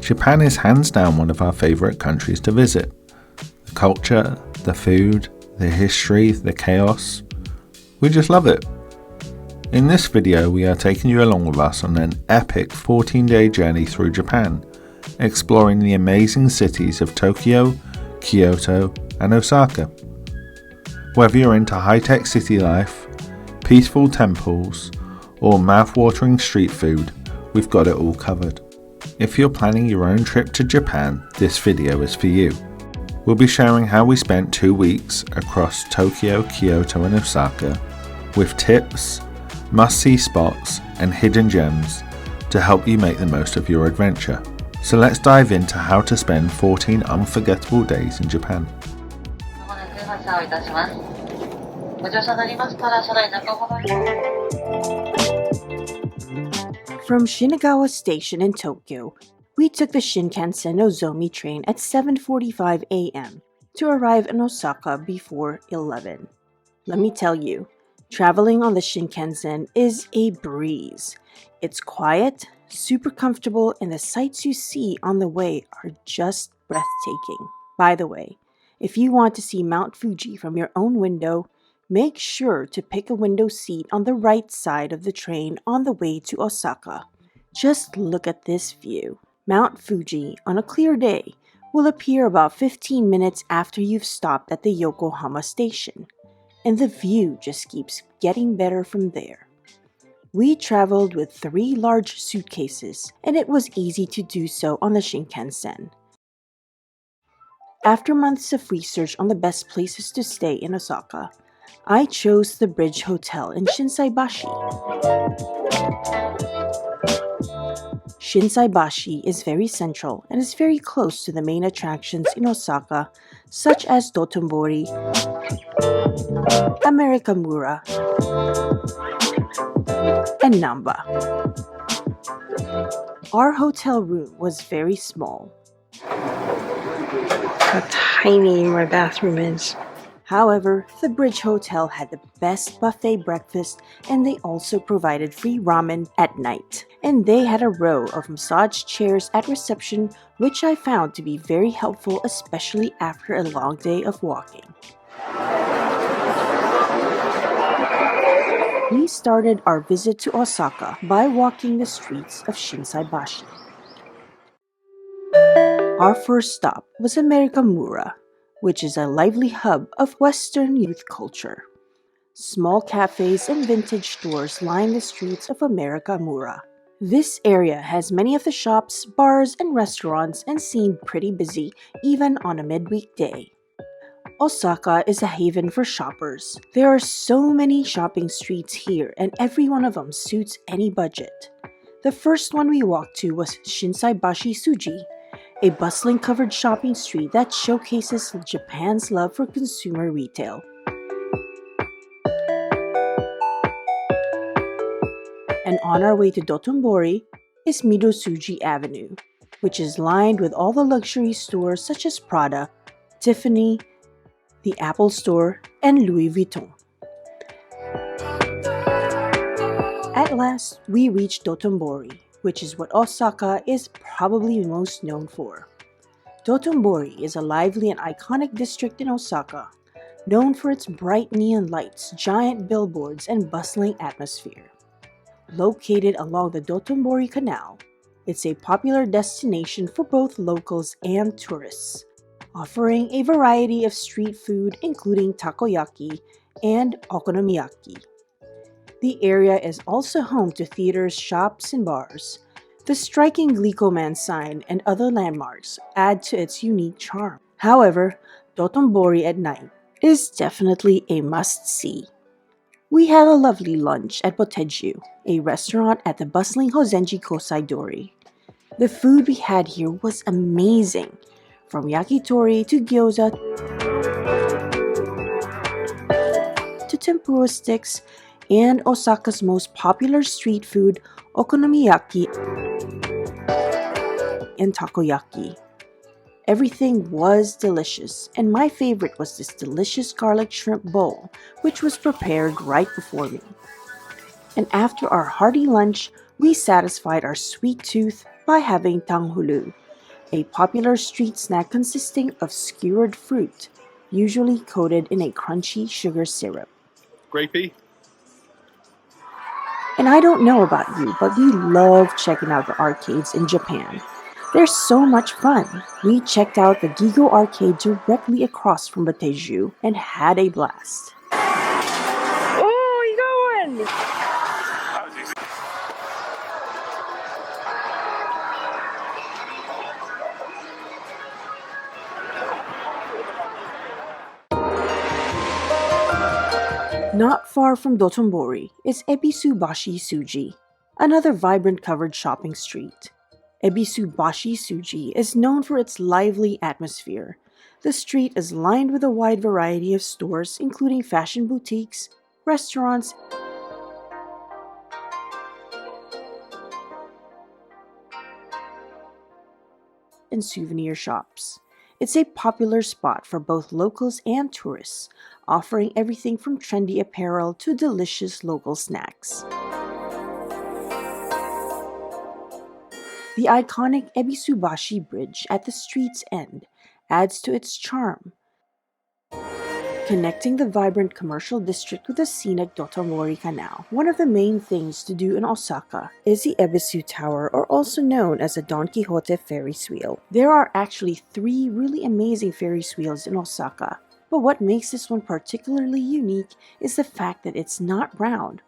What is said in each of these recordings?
Japan is hands down one of our favourite countries to visit. The culture, the food, the history, the chaos. We just love it. In this video we are taking you along with us on an epic 14-day journey through Japan, exploring the amazing cities of Tokyo, Kyoto and Osaka. Whether you're into high-tech city life, peaceful temples or mouth-watering street food, we've got it all covered. If you're planning your own trip to Japan, this video is for you. We'll be sharing how we spent 2 weeks across Tokyo, Kyoto and Osaka, with tips, must-see spots and hidden gems to help you make the most of your adventure. So let's dive into how to spend 14 unforgettable days in Japan. From Shinagawa Station in Tokyo, we took the Shinkansen Nozomi train at 7:45 a.m. to arrive in Osaka before 11. Let me tell you, traveling on the Shinkansen is a breeze. It's quiet, super comfortable, and the sights you see on the way are just breathtaking. By the way, if you want to see Mount Fuji from your own window, make sure to pick a window seat on the right side of the train on the way to Osaka. Just look at this view. Mount Fuji, on a clear day, will appear about 15 minutes after you've stopped at the Yokohama station, and the view just keeps getting better from there. We traveled with 3 large suitcases, and it was easy to do so on the Shinkansen. After months of research on the best places to stay in Osaka, I chose the Bridge Hotel in Shinsaibashi. Shinsaibashi is very central and is very close to the main attractions in Osaka, such as Dotonbori, Amerikamura, and Namba. Our hotel room was very small. How tiny my bathroom is. However, the Bridge Hotel had the best buffet breakfast, and they also provided free ramen at night. And they had a row of massage chairs at reception, which I found to be very helpful, especially after a long day of walking. We started our visit to Osaka by walking the streets of Shinsaibashi. Our first stop was Amerikamura, which is a lively hub of Western youth culture. Small cafes and vintage stores line the streets of Amerikamura. This area has many of the shops, bars, and restaurants and seemed pretty busy even on a midweek day. Osaka is a haven for shoppers. There are so many shopping streets here, and every one of them suits any budget. The first one we walked to was Shinsaibashi Suji, a bustling covered shopping street that showcases Japan's love for consumer retail. And on our way to Dotonbori is Midosuji Avenue, which is lined with all the luxury stores such as Prada, Tiffany, the Apple Store, and Louis Vuitton. At last, we reached Dotonbori, which is what Osaka is probably most known for. Dotonbori is a lively and iconic district in Osaka, known for its bright neon lights, giant billboards, and bustling atmosphere. Located along the Dotonbori Canal, it's a popular destination for both locals and tourists, offering a variety of street food including takoyaki and okonomiyaki. The area is also home to theaters, shops, and bars. The striking Glico-man sign and other landmarks add to its unique charm. However, Dotonbori at night is definitely a must-see. We had a lovely lunch at Boteju, a restaurant at the bustling Hozenji Kosaidori. The food we had here was amazing, from yakitori to gyoza to tempura sticks, and Osaka's most popular street food, okonomiyaki and takoyaki. Everything was delicious, and my favorite was this delicious garlic shrimp bowl, which was prepared right before me. And after our hearty lunch, we satisfied our sweet tooth by having tanghulu, a popular street snack consisting of skewered fruit, usually coated in a crunchy sugar syrup. Grapey? And I don't know about you, but we love checking out the arcades in Japan. They're so much fun. We checked out the Gigo arcade directly across from Bateju and had a blast. Oh, you going? Not far from Dotonbori is Ebisubashi Suji, another vibrant covered shopping street. Ebisubashi Suji is known for its lively atmosphere. The street is lined with a wide variety of stores, including fashion boutiques, restaurants, and souvenir shops. It's a popular spot for both locals and tourists, offering everything from trendy apparel to delicious local snacks. The iconic Ebisubashi Bridge at the street's end adds to its charm, connecting the vibrant commercial district with the scenic Dotonbori Canal. One of the main things to do in Osaka is the Ebisu Tower, or also known as the Don Quixote Ferris wheel. There are actually 3 really amazing Ferris wheels in Osaka, but what makes this one particularly unique is the fact that it's not round.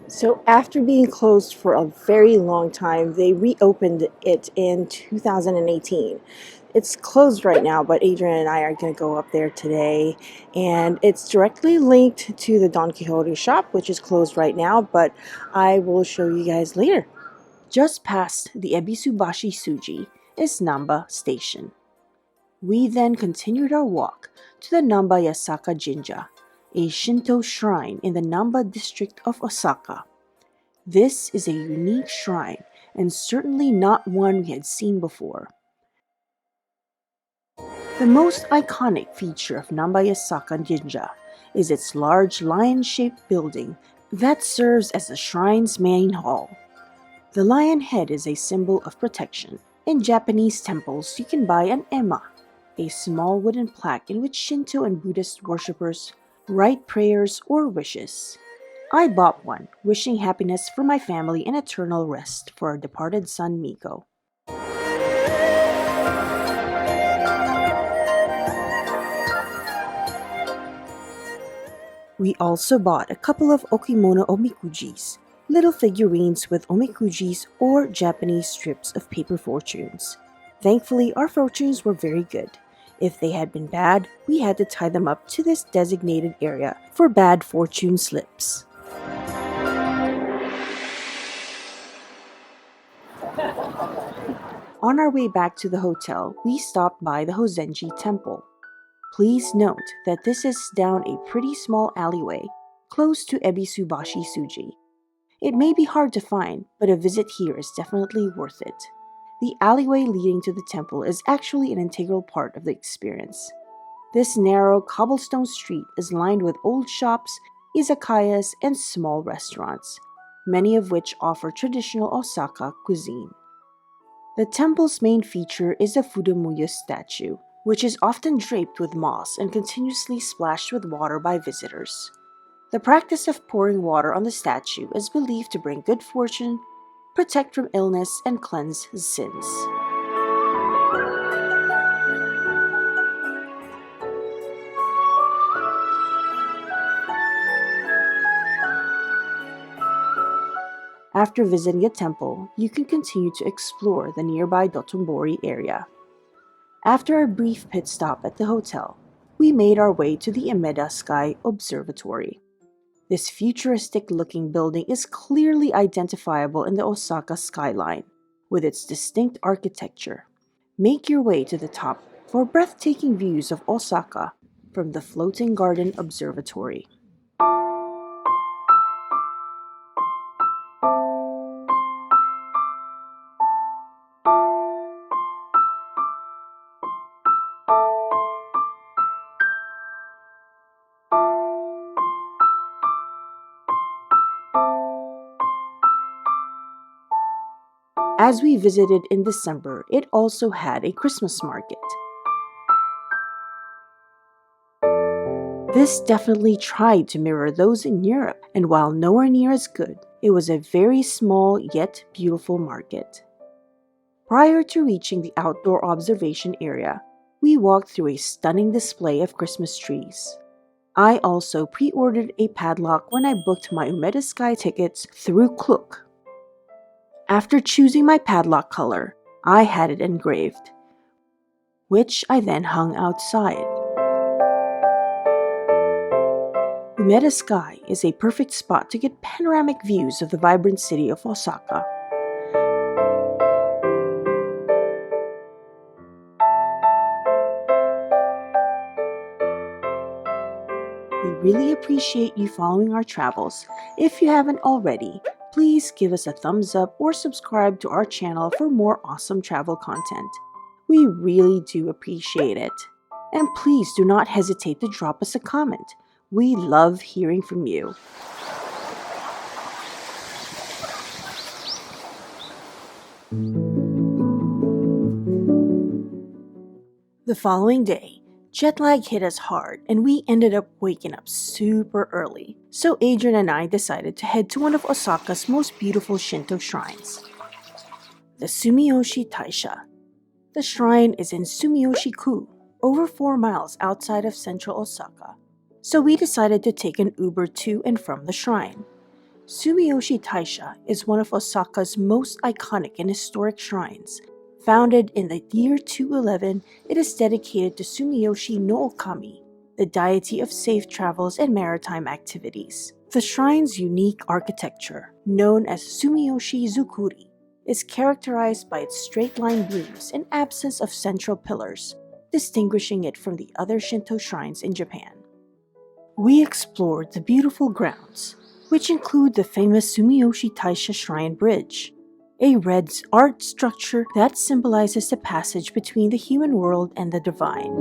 So after being closed for a very long time, they reopened it in 2018. It's closed right now, but Adrian and I are going to go up there today, and it's directly linked to the Don Quixote shop, which is closed right now, but I will show you guys later. Just past the Ebisubashi Suji is Namba Station. We then continued our walk to the Namba Yasaka Jinja, a Shinto shrine in the Namba district of Osaka. This is a unique shrine, and certainly not one we had seen before. The most iconic feature of Namba Yasaka Jinja is its large lion-shaped building that serves as the shrine's main hall. The lion head is a symbol of protection. In Japanese temples, you can buy an ema, a small wooden plaque in which Shinto and Buddhist worshippers write prayers or wishes. I bought one, wishing happiness for my family and eternal rest for our departed son Miko. We also bought a couple of okimono omikujis, little figurines with omikujis or Japanese strips of paper fortunes. Thankfully, our fortunes were very good. If they had been bad, we had to tie them up to this designated area for bad fortune slips. On our way back to the hotel, we stopped by the Hozenji Temple. Please note that this is down a pretty small alleyway close to Ebisubashi Suji. It may be hard to find, but a visit here is definitely worth it. The alleyway leading to the temple is actually an integral part of the experience. This narrow cobblestone street is lined with old shops, izakayas, and small restaurants, many of which offer traditional Osaka cuisine. The temple's main feature is a Fudomuya statue, which is often draped with moss and continuously splashed with water by visitors. The practice of pouring water on the statue is believed to bring good fortune, protect from illness, and cleanse sins. After visiting a temple, you can continue to explore the nearby Dotonbori area. After a brief pit stop at the hotel, we made our way to the Imeda Sky Observatory. This futuristic-looking building is clearly identifiable in the Osaka skyline, with its distinct architecture. Make your way to the top for breathtaking views of Osaka from the Floating Garden Observatory. as we visited in December, it also had a Christmas market. This definitely tried to mirror those in Europe, and while nowhere near as good, it was a very small yet beautiful market. Prior to reaching the outdoor observation area, we walked through a stunning display of Christmas trees. I also pre-ordered a padlock when I booked my Umeda Sky tickets through Klook. After choosing my padlock color, I had it engraved, which I then hung outside. Umeda Sky is a perfect spot to get panoramic views of the vibrant city of Osaka. We really appreciate you following our travels. If you haven't already, please give us a thumbs up or subscribe to our channel for more awesome travel content. We really do appreciate it. And please do not hesitate to drop us a comment. We love hearing from you. The following day, jet lag hit us hard and we ended up waking up super early. So Adrian and I decided to head to one of Osaka's most beautiful Shinto shrines, the Sumiyoshi Taisha. The shrine is in Sumiyoshi-ku, over 4 miles outside of central Osaka. So we decided to take an Uber to and from the shrine. Sumiyoshi Taisha is one of Osaka's most iconic and historic shrines. Founded in the year 211, it is dedicated to Sumiyoshi no Okami, the deity of safe travels and maritime activities. The shrine's unique architecture, known as Sumiyoshi Zukuri, is characterized by its straight-line beams and absence of central pillars, distinguishing it from the other Shinto shrines in Japan. We explored the beautiful grounds, which include the famous Sumiyoshi Taisha Shrine Bridge, a red art structure that symbolizes the passage between the human world and the divine.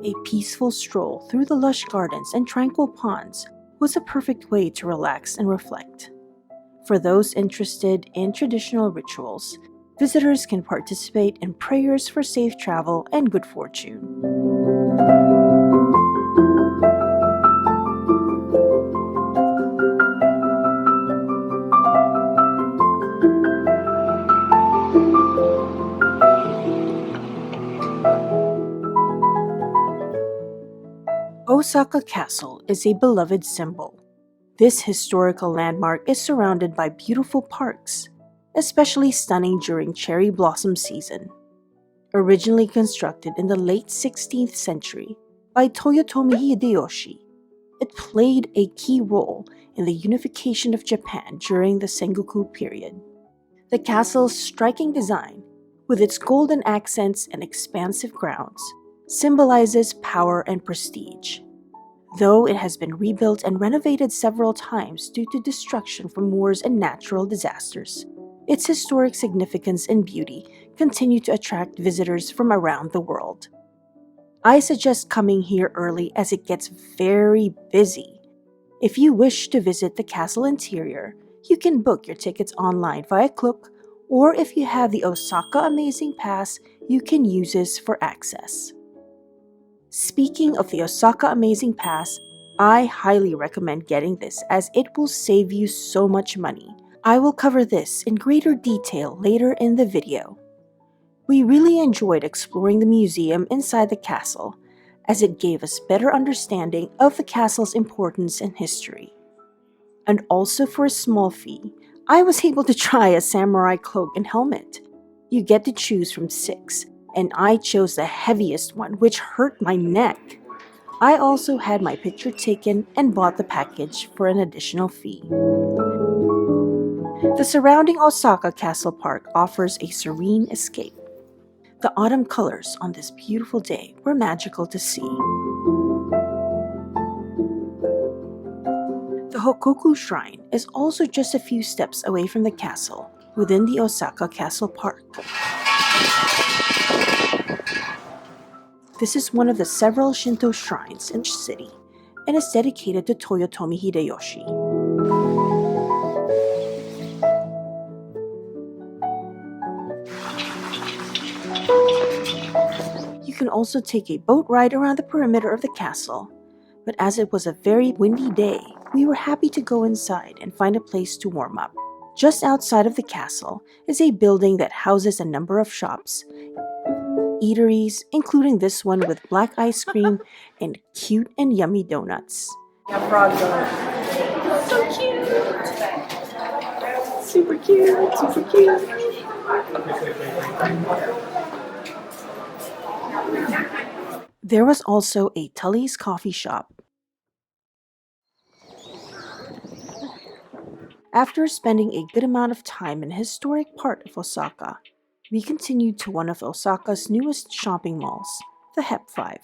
A peaceful stroll through the lush gardens and tranquil ponds was a perfect way to relax and reflect. For those interested in traditional rituals, visitors can participate in prayers for safe travel and good fortune. Osaka Castle is a beloved symbol. This historical landmark is surrounded by beautiful parks, especially stunning during cherry blossom season. Originally constructed in the late 16th century by Toyotomi Hideyoshi, it played a key role in the unification of Japan during the Sengoku period. The castle's striking design, with its golden accents and expansive grounds, symbolizes power and prestige. Though it has been rebuilt and renovated several times due to destruction from wars and natural disasters, its historic significance and beauty continue to attract visitors from around the world. I suggest coming here early as it gets very busy. If you wish to visit the castle interior, you can book your tickets online via Klook, or if you have the Osaka Amazing Pass, you can use this for access. Speaking of the Osaka Amazing Pass, I highly recommend getting this as it will save you so much money. I will cover this in greater detail later in the video. We really enjoyed exploring the museum inside the castle, as it gave us better understanding of the castle's importance and history. And also for a small fee, I was able to try a samurai cloak and helmet. You get to choose from 6, and I chose the heaviest one, which hurt my neck. I also had my picture taken and bought the package for an additional fee. The surrounding Osaka Castle Park offers a serene escape. The autumn colors on this beautiful day were magical to see. The Hokoku Shrine is also just a few steps away from the castle, within the Osaka Castle Park. This is one of the several Shinto shrines in the city, and is dedicated to Toyotomi Hideyoshi. You can also take a boat ride around the perimeter of the castle, but as it was a very windy day, we were happy to go inside and find a place to warm up. Just outside of the castle is a building that houses a number of shops, eateries, including this one with black ice cream and cute and yummy donuts. A frog donut. So cute! Super cute, super cute. There was also a Tully's coffee shop. After spending a good amount of time in a historic part of Osaka, we continued to one of Osaka's newest shopping malls, the HEP 5.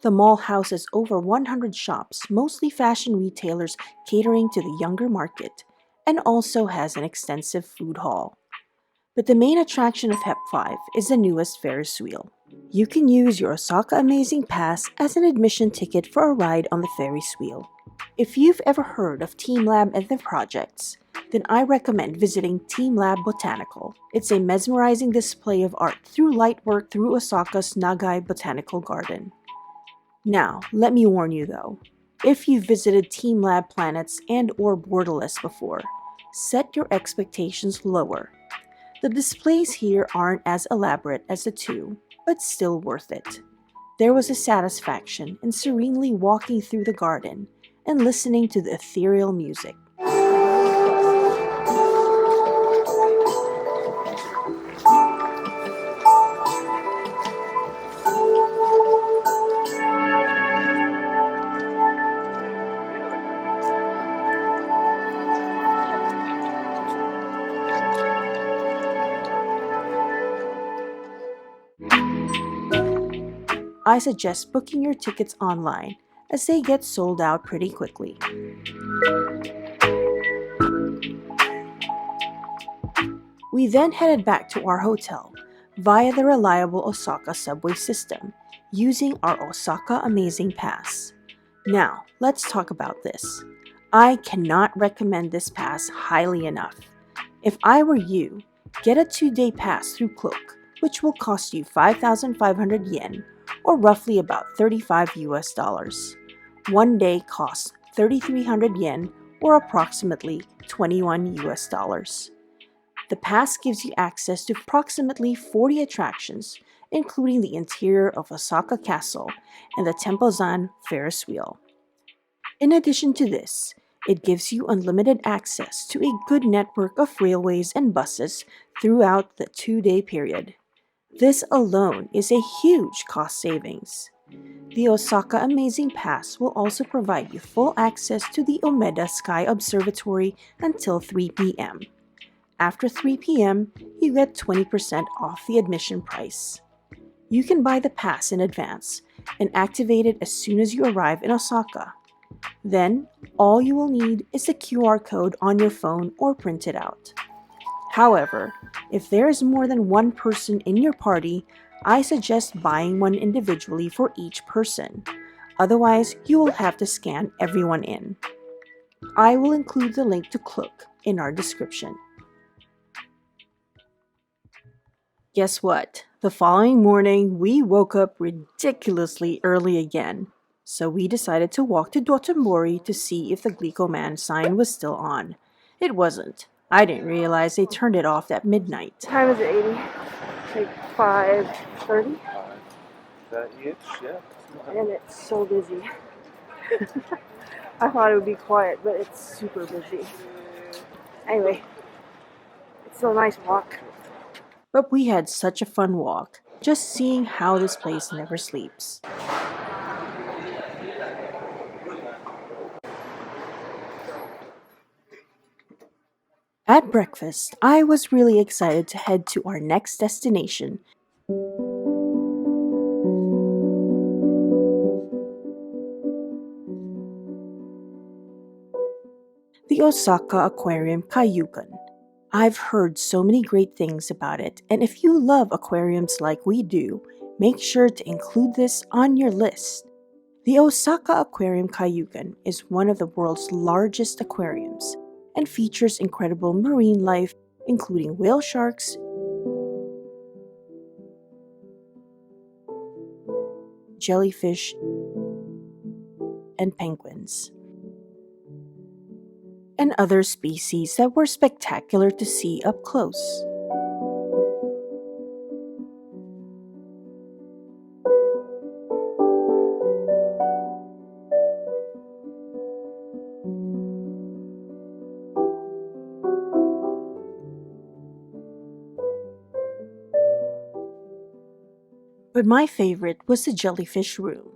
The mall houses over 100 shops, mostly fashion retailers catering to the younger market, and also has an extensive food hall. But the main attraction of HEP 5 is the newest Ferris wheel. You can use your Osaka Amazing Pass as an admission ticket for a ride on the Ferris wheel. If you've ever heard of Team Lab and their projects, then I recommend visiting Team Lab Botanical. It's a mesmerizing display of art through light work through Osaka's Nagai Botanical Garden. Now, let me warn you though, if you've visited Team Lab Planets and or Borderless before, set your expectations lower. The displays here aren't as elaborate as the two, but still worth it. There was a satisfaction in serenely walking through the garden and listening to the ethereal music. I suggest booking your tickets online as they get sold out pretty quickly. We then headed back to our hotel via the reliable Osaka subway system using our Osaka Amazing Pass. Now, let's talk about this. I cannot recommend this pass highly enough. If I were you, get a 2-day pass through Cloak, which will cost you 5,500 yen, or roughly about $35. 1 day costs 3,300 yen, or approximately $21. The pass gives you access to approximately 40 attractions, including the interior of Osaka Castle and the Tempozan Ferris wheel. In addition to this, it gives you unlimited access to a good network of railways and buses throughout the 2-day period. This alone is a huge cost savings. The Osaka Amazing Pass will also provide you full access to the Omeda Sky Observatory until 3 p.m. After 3 p.m., you get 20% off the admission price. You can buy the pass in advance and activate it as soon as you arrive in Osaka. Then, all you will need is the QR code on your phone or print it out. However, if there is more than one person in your party, I suggest buying one individually for each person. Otherwise, you will have to scan everyone in. I will include the link to Cloak in our description. Guess what? The following morning, we woke up ridiculously early again. So we decided to walk to Dotonbori to see if the Glico-man sign was still on. It wasn't. I didn't realize they turned it off at midnight. What time is it, 80? Like 5:30? Yeah. And it's so busy. I thought it would be quiet, but it's super busy. Anyway, it's a nice walk. But we had such a fun walk, just seeing how this place never sleeps. At breakfast, I was really excited to head to our next destination. The Osaka Aquarium Kaiyukan. I've heard so many great things about it, and if you love aquariums like we do, make sure to include this on your list. The Osaka Aquarium Kaiyukan is one of the world's largest aquariums and features incredible marine life, including whale sharks, jellyfish, and penguins, and other species that were spectacular to see up close. But my favorite was the jellyfish room.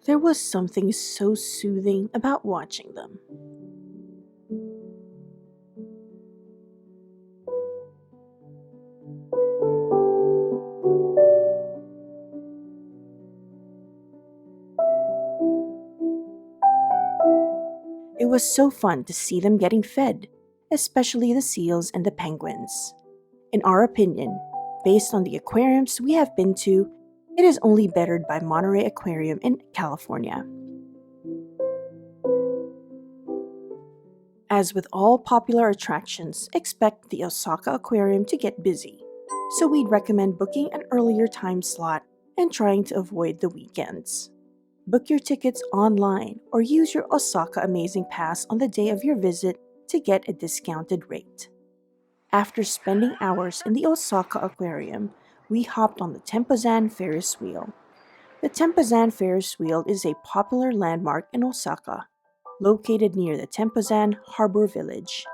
There was something so soothing about watching them. It was so fun to see them getting fed, especially the seals and the penguins. In our opinion, based on the aquariums we have been to, it is only bettered by Monterey Aquarium in California. As with all popular attractions, expect the Osaka Aquarium to get busy, so we'd recommend booking an earlier time slot and trying to avoid the weekends. Book your tickets online or use your Osaka Amazing Pass on the day of your visit to get a discounted rate. After spending hours in the Osaka Aquarium, we hopped on the Tempozan Ferris wheel. The Tempozan Ferris wheel is a popular landmark in Osaka, located near the Tempozan Harbor Village.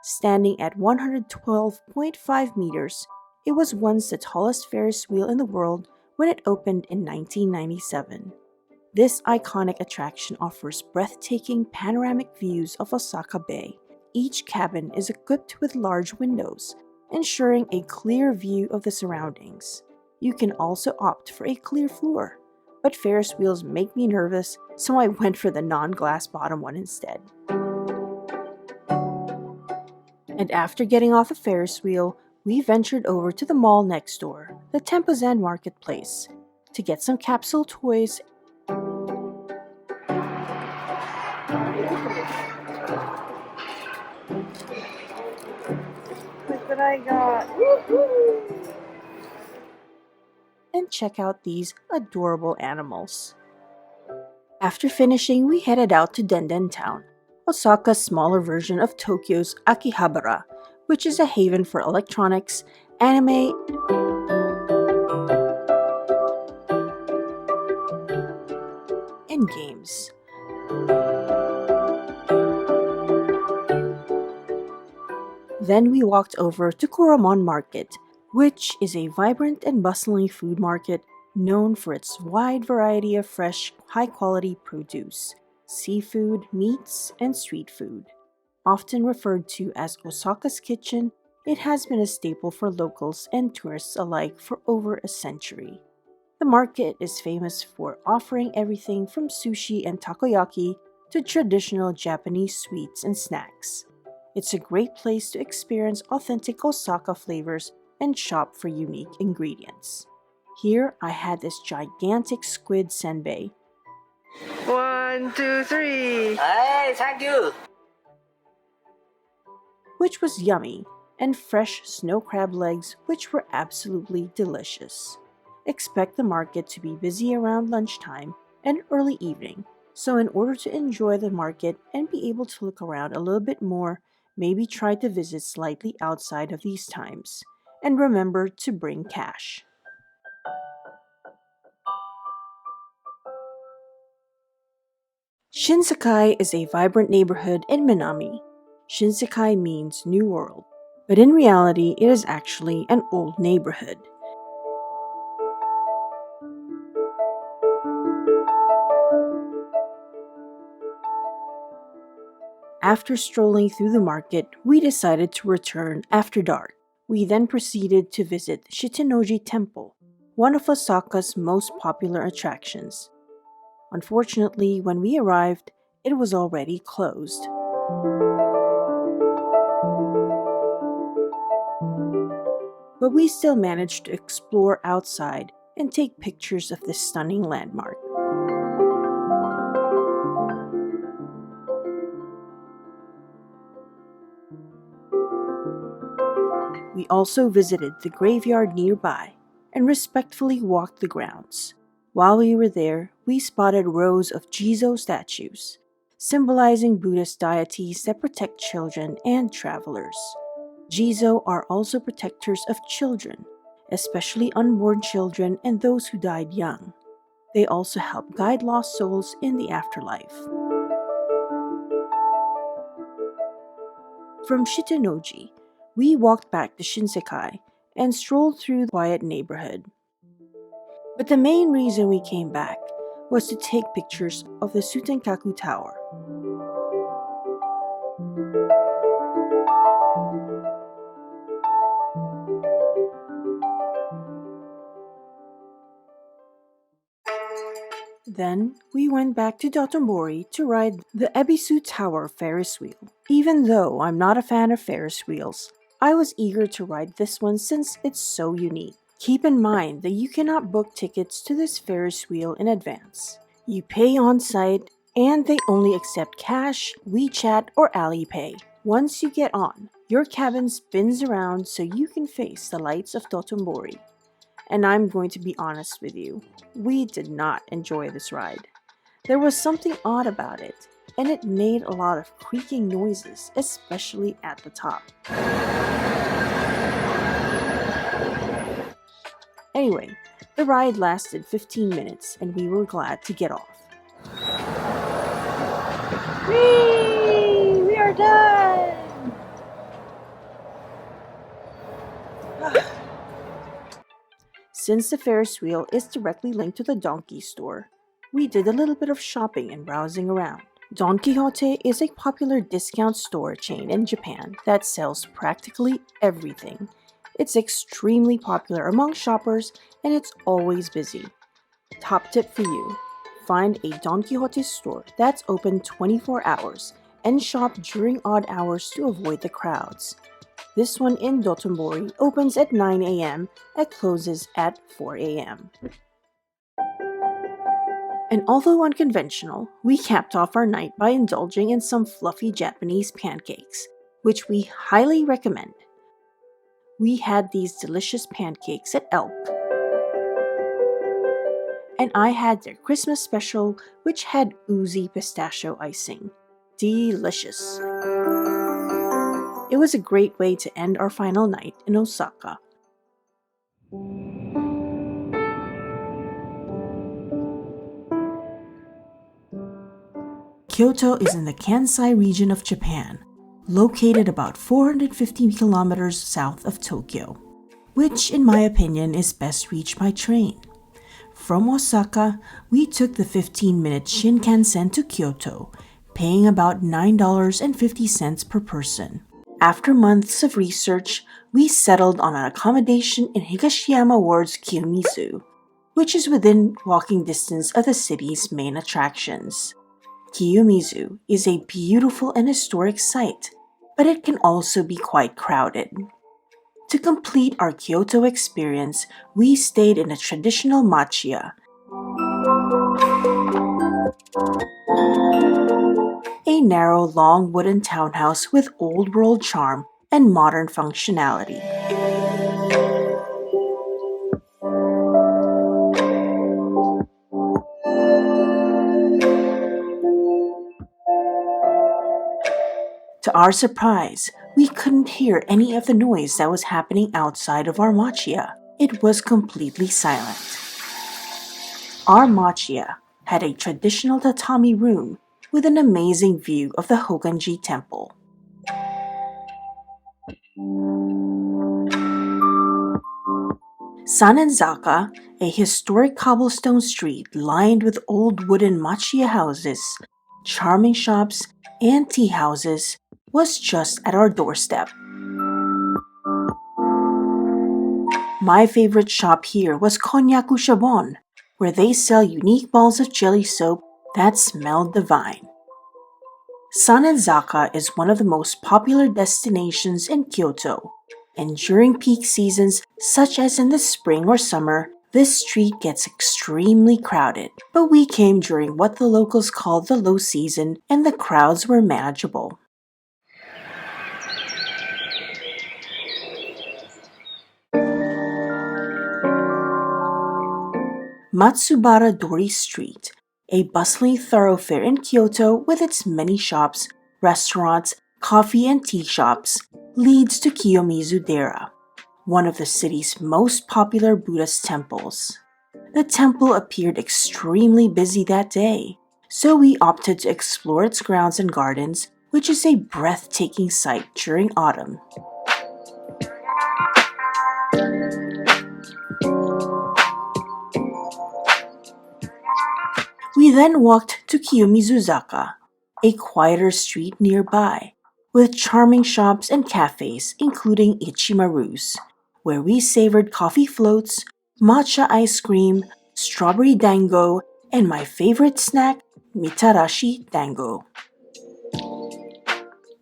Standing at 112.5 meters, it was once the tallest Ferris wheel in the world when it opened in 1997. This iconic attraction offers breathtaking panoramic views of Osaka Bay. Each cabin is equipped with large windows, ensuring a clear view of the surroundings. You can also opt for a clear floor, but Ferris wheels make me nervous, so I went for the non-glass bottom one instead. And after getting off the Ferris wheel, we ventured over to the mall next door, the Tempozan Marketplace, to get some capsule toys. Look what I got. Woohoo! And check out these adorable animals. After finishing, we headed out to Denden Town, Osaka's smaller version of Tokyo's Akihabara, which is a haven for electronics, anime, and games. Then we walked over to Kuromon Market, which is a vibrant and bustling food market known for its wide variety of fresh, high-quality produce, seafood, meats, and street food. Often referred to as Osaka's kitchen, it has been a staple for locals and tourists alike for over a century. The market is famous for offering everything from sushi and takoyaki to traditional Japanese sweets and snacks. It's a great place to experience authentic Osaka flavors and shop for unique ingredients. Here, I had this gigantic squid senbei. 1, 2, 3. Hey, thank you. Which was yummy, and fresh snow crab legs, which were absolutely delicious. Expect the market to be busy around lunchtime and early evening, so in order to enjoy the market and be able to look around a little bit more, maybe try to visit slightly outside of these times. And remember to bring cash. Shinsekai is a vibrant neighborhood in Minami. Shinsekai means New World, but in reality it is actually an old neighborhood. After strolling through the market, we decided to return after dark. We then proceeded to visit Shitenoji Temple, one of Osaka's most popular attractions. Unfortunately, when we arrived, it was already closed. But we still managed to explore outside and take pictures of this stunning landmark. We also visited the graveyard nearby and respectfully walked the grounds. While we were there, we spotted rows of Jizo statues, symbolizing Buddhist deities that protect children and travelers. Jizo are also protectors of children, especially unborn children and those who died young. They also help guide lost souls in the afterlife. From Shitanoji, we walked back to Shinsekai and strolled through the quiet neighborhood. But the main reason we came back was to take pictures of the Sutenkaku Tower. Then, we went back to Dotonbori to ride the Ebisu Tower Ferris wheel. Even though I'm not a fan of Ferris wheels, I was eager to ride this one since it's so unique. Keep in mind that you cannot book tickets to this Ferris wheel in advance. You pay on site, and they only accept cash, WeChat, or Alipay. Once you get on, your cabin spins around so you can face the lights of Dotonbori. And I'm going to be honest with you, we did not enjoy this ride. There was something odd about it, and it made a lot of creaking noises, especially at the top. Anyway, the ride lasted 15 minutes and we were glad to get off. Whee! We are done! Since the Ferris wheel is directly linked to the Donkey store, we did a little bit of shopping and browsing around. Don Quijote is a popular discount store chain in Japan that sells practically everything. It's extremely popular among shoppers and it's always busy. Top tip for you: find a Don Quijote store that's open 24 hours and shop during odd hours to avoid the crowds. This one in Dotonbori opens at 9 a.m. and closes at 4 a.m. And although unconventional, we capped off our night by indulging in some fluffy Japanese pancakes, which we highly recommend. We had these delicious pancakes at Elk. And I had their Christmas special, which had oozy pistachio icing. Delicious. It was a great way to end our final night in Osaka. Kyoto is in the Kansai region of Japan, located about 450 kilometers south of Tokyo, which in my opinion is best reached by train. From Osaka, we took the 15-minute Shinkansen to Kyoto, paying about $9.50 per person. After months of research, we settled on an accommodation in Higashiyama Ward's Kiyomizu, which is within walking distance of the city's main attractions. Kiyomizu is a beautiful and historic site, but it can also be quite crowded. To complete our Kyoto experience, we stayed in a traditional machiya, a narrow, long wooden townhouse with old-world charm and modern functionality. To our surprise, we couldn't hear any of the noise that was happening outside of our machiya. It was completely silent. Our machiya had a traditional tatami room with an amazing view of the Hoganji Temple. Sanenzaka, a historic cobblestone street lined with old wooden machiya houses, charming shops, and tea houses, was just at our doorstep. My favorite shop here was Konnyaku Shabon, where they sell unique balls of jelly soap that smelled divine. Sanenzaka is one of the most popular destinations in Kyoto, and during peak seasons, such as in the spring or summer, this street gets extremely crowded. But we came during what the locals call the low season, and the crowds were manageable. Matsubara Dori Street, a bustling thoroughfare in Kyoto with its many shops, restaurants, coffee and tea shops, leads to Kiyomizu-dera, one of the city's most popular Buddhist temples. The temple appeared extremely busy that day, so we opted to explore its grounds and gardens, which is a breathtaking sight during autumn. We then walked to Kiyomizuzaka, a quieter street nearby, with charming shops and cafes including Ichimaru's, where we savored coffee floats, matcha ice cream, strawberry dango, and my favorite snack, mitarashi dango.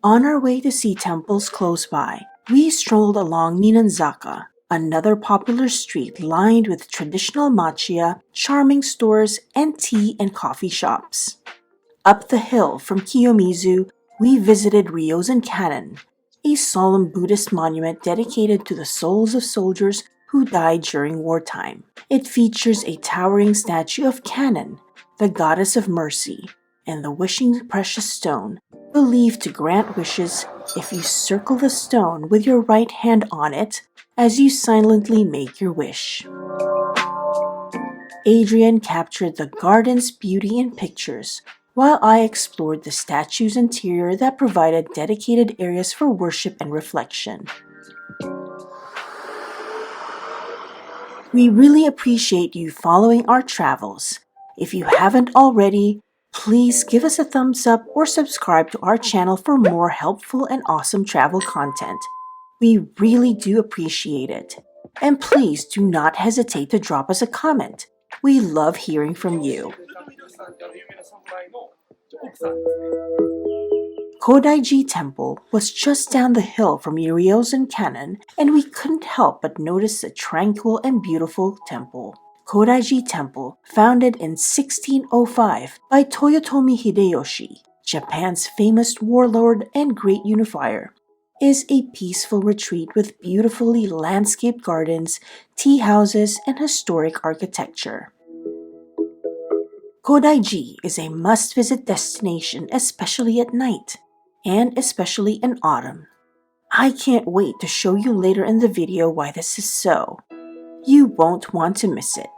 On our way to see temples close by, we strolled along Ninanzaka, another popular street lined with traditional matcha, charming stores, and tea and coffee shops. Up the hill from Kiyomizu, we visited Ryozen Cannon, a solemn Buddhist monument dedicated to the souls of soldiers who died during wartime. It features a towering statue of Cannon, the goddess of mercy, and the wishing precious stone, believed to grant wishes if you circle the stone with your right hand on it as you silently make your wish. Adrian captured the garden's beauty in pictures, while I explored the statue's interior that provided dedicated areas for worship and reflection. We really appreciate you following our travels. If you haven't already, please give us a thumbs up or subscribe to our channel for more helpful and awesome travel content. We really do appreciate it. And please do not hesitate to drop us a comment. We love hearing from you. Kodaiji Temple was just down the hill from Ryozen Cannon, and we couldn't help but notice the tranquil and beautiful temple. Kodaiji Temple, founded in 1605 by Toyotomi Hideyoshi, Japan's famous warlord and great unifier, is a peaceful retreat with beautifully landscaped gardens, tea houses, and historic architecture. Kodaiji is a must-visit destination, especially at night, and especially in autumn. I can't wait to show you later in the video why this is so. You won't want to miss it.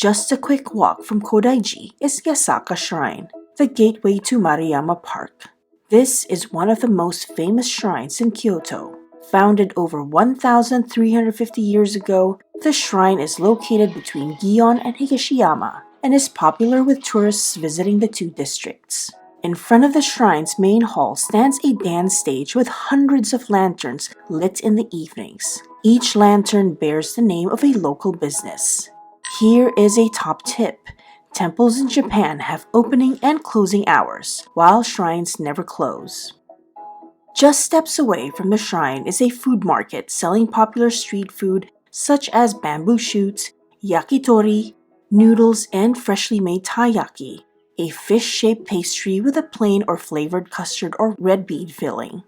Just a quick walk from Kodaiji is Yasaka Shrine, the gateway to Maruyama Park. This is one of the most famous shrines in Kyoto. Founded over 1,350 years ago, the shrine is located between Gion and Higashiyama and is popular with tourists visiting the two districts. In front of the shrine's main hall stands a dance stage with hundreds of lanterns lit in the evenings. Each lantern bears the name of a local business. Here is a top tip. Temples in Japan have opening and closing hours, while shrines never close. Just steps away from the shrine is a food market selling popular street food such as bamboo shoots, yakitori, noodles, and freshly made taiyaki, a fish-shaped pastry with a plain or flavored custard or red bead filling.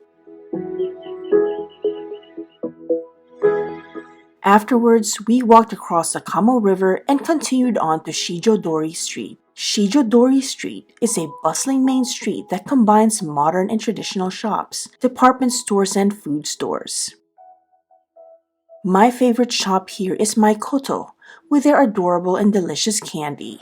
Afterwards, we walked across the Kamo River and continued on to Shijodori Street. Shijodori Street is a bustling main street that combines modern and traditional shops, department stores, and food stores. My favorite shop here is Maikoto, with their adorable and delicious candy.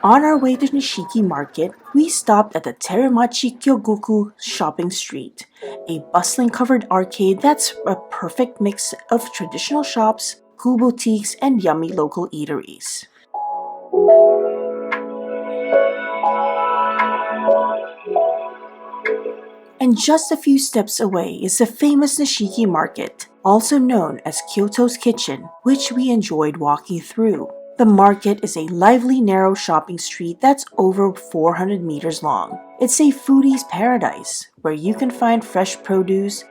On our way to Nishiki Market, we stopped at the Teramachi Kyogoku shopping street, a bustling covered arcade that's a perfect mix of traditional shops, cool boutiques, and yummy local eateries. And just a few steps away is the famous Nishiki Market, also known as Kyoto's Kitchen, which we enjoyed walking through. The market is a lively, narrow shopping street that's over 400 meters long. It's a foodie's paradise, where you can find fresh produce,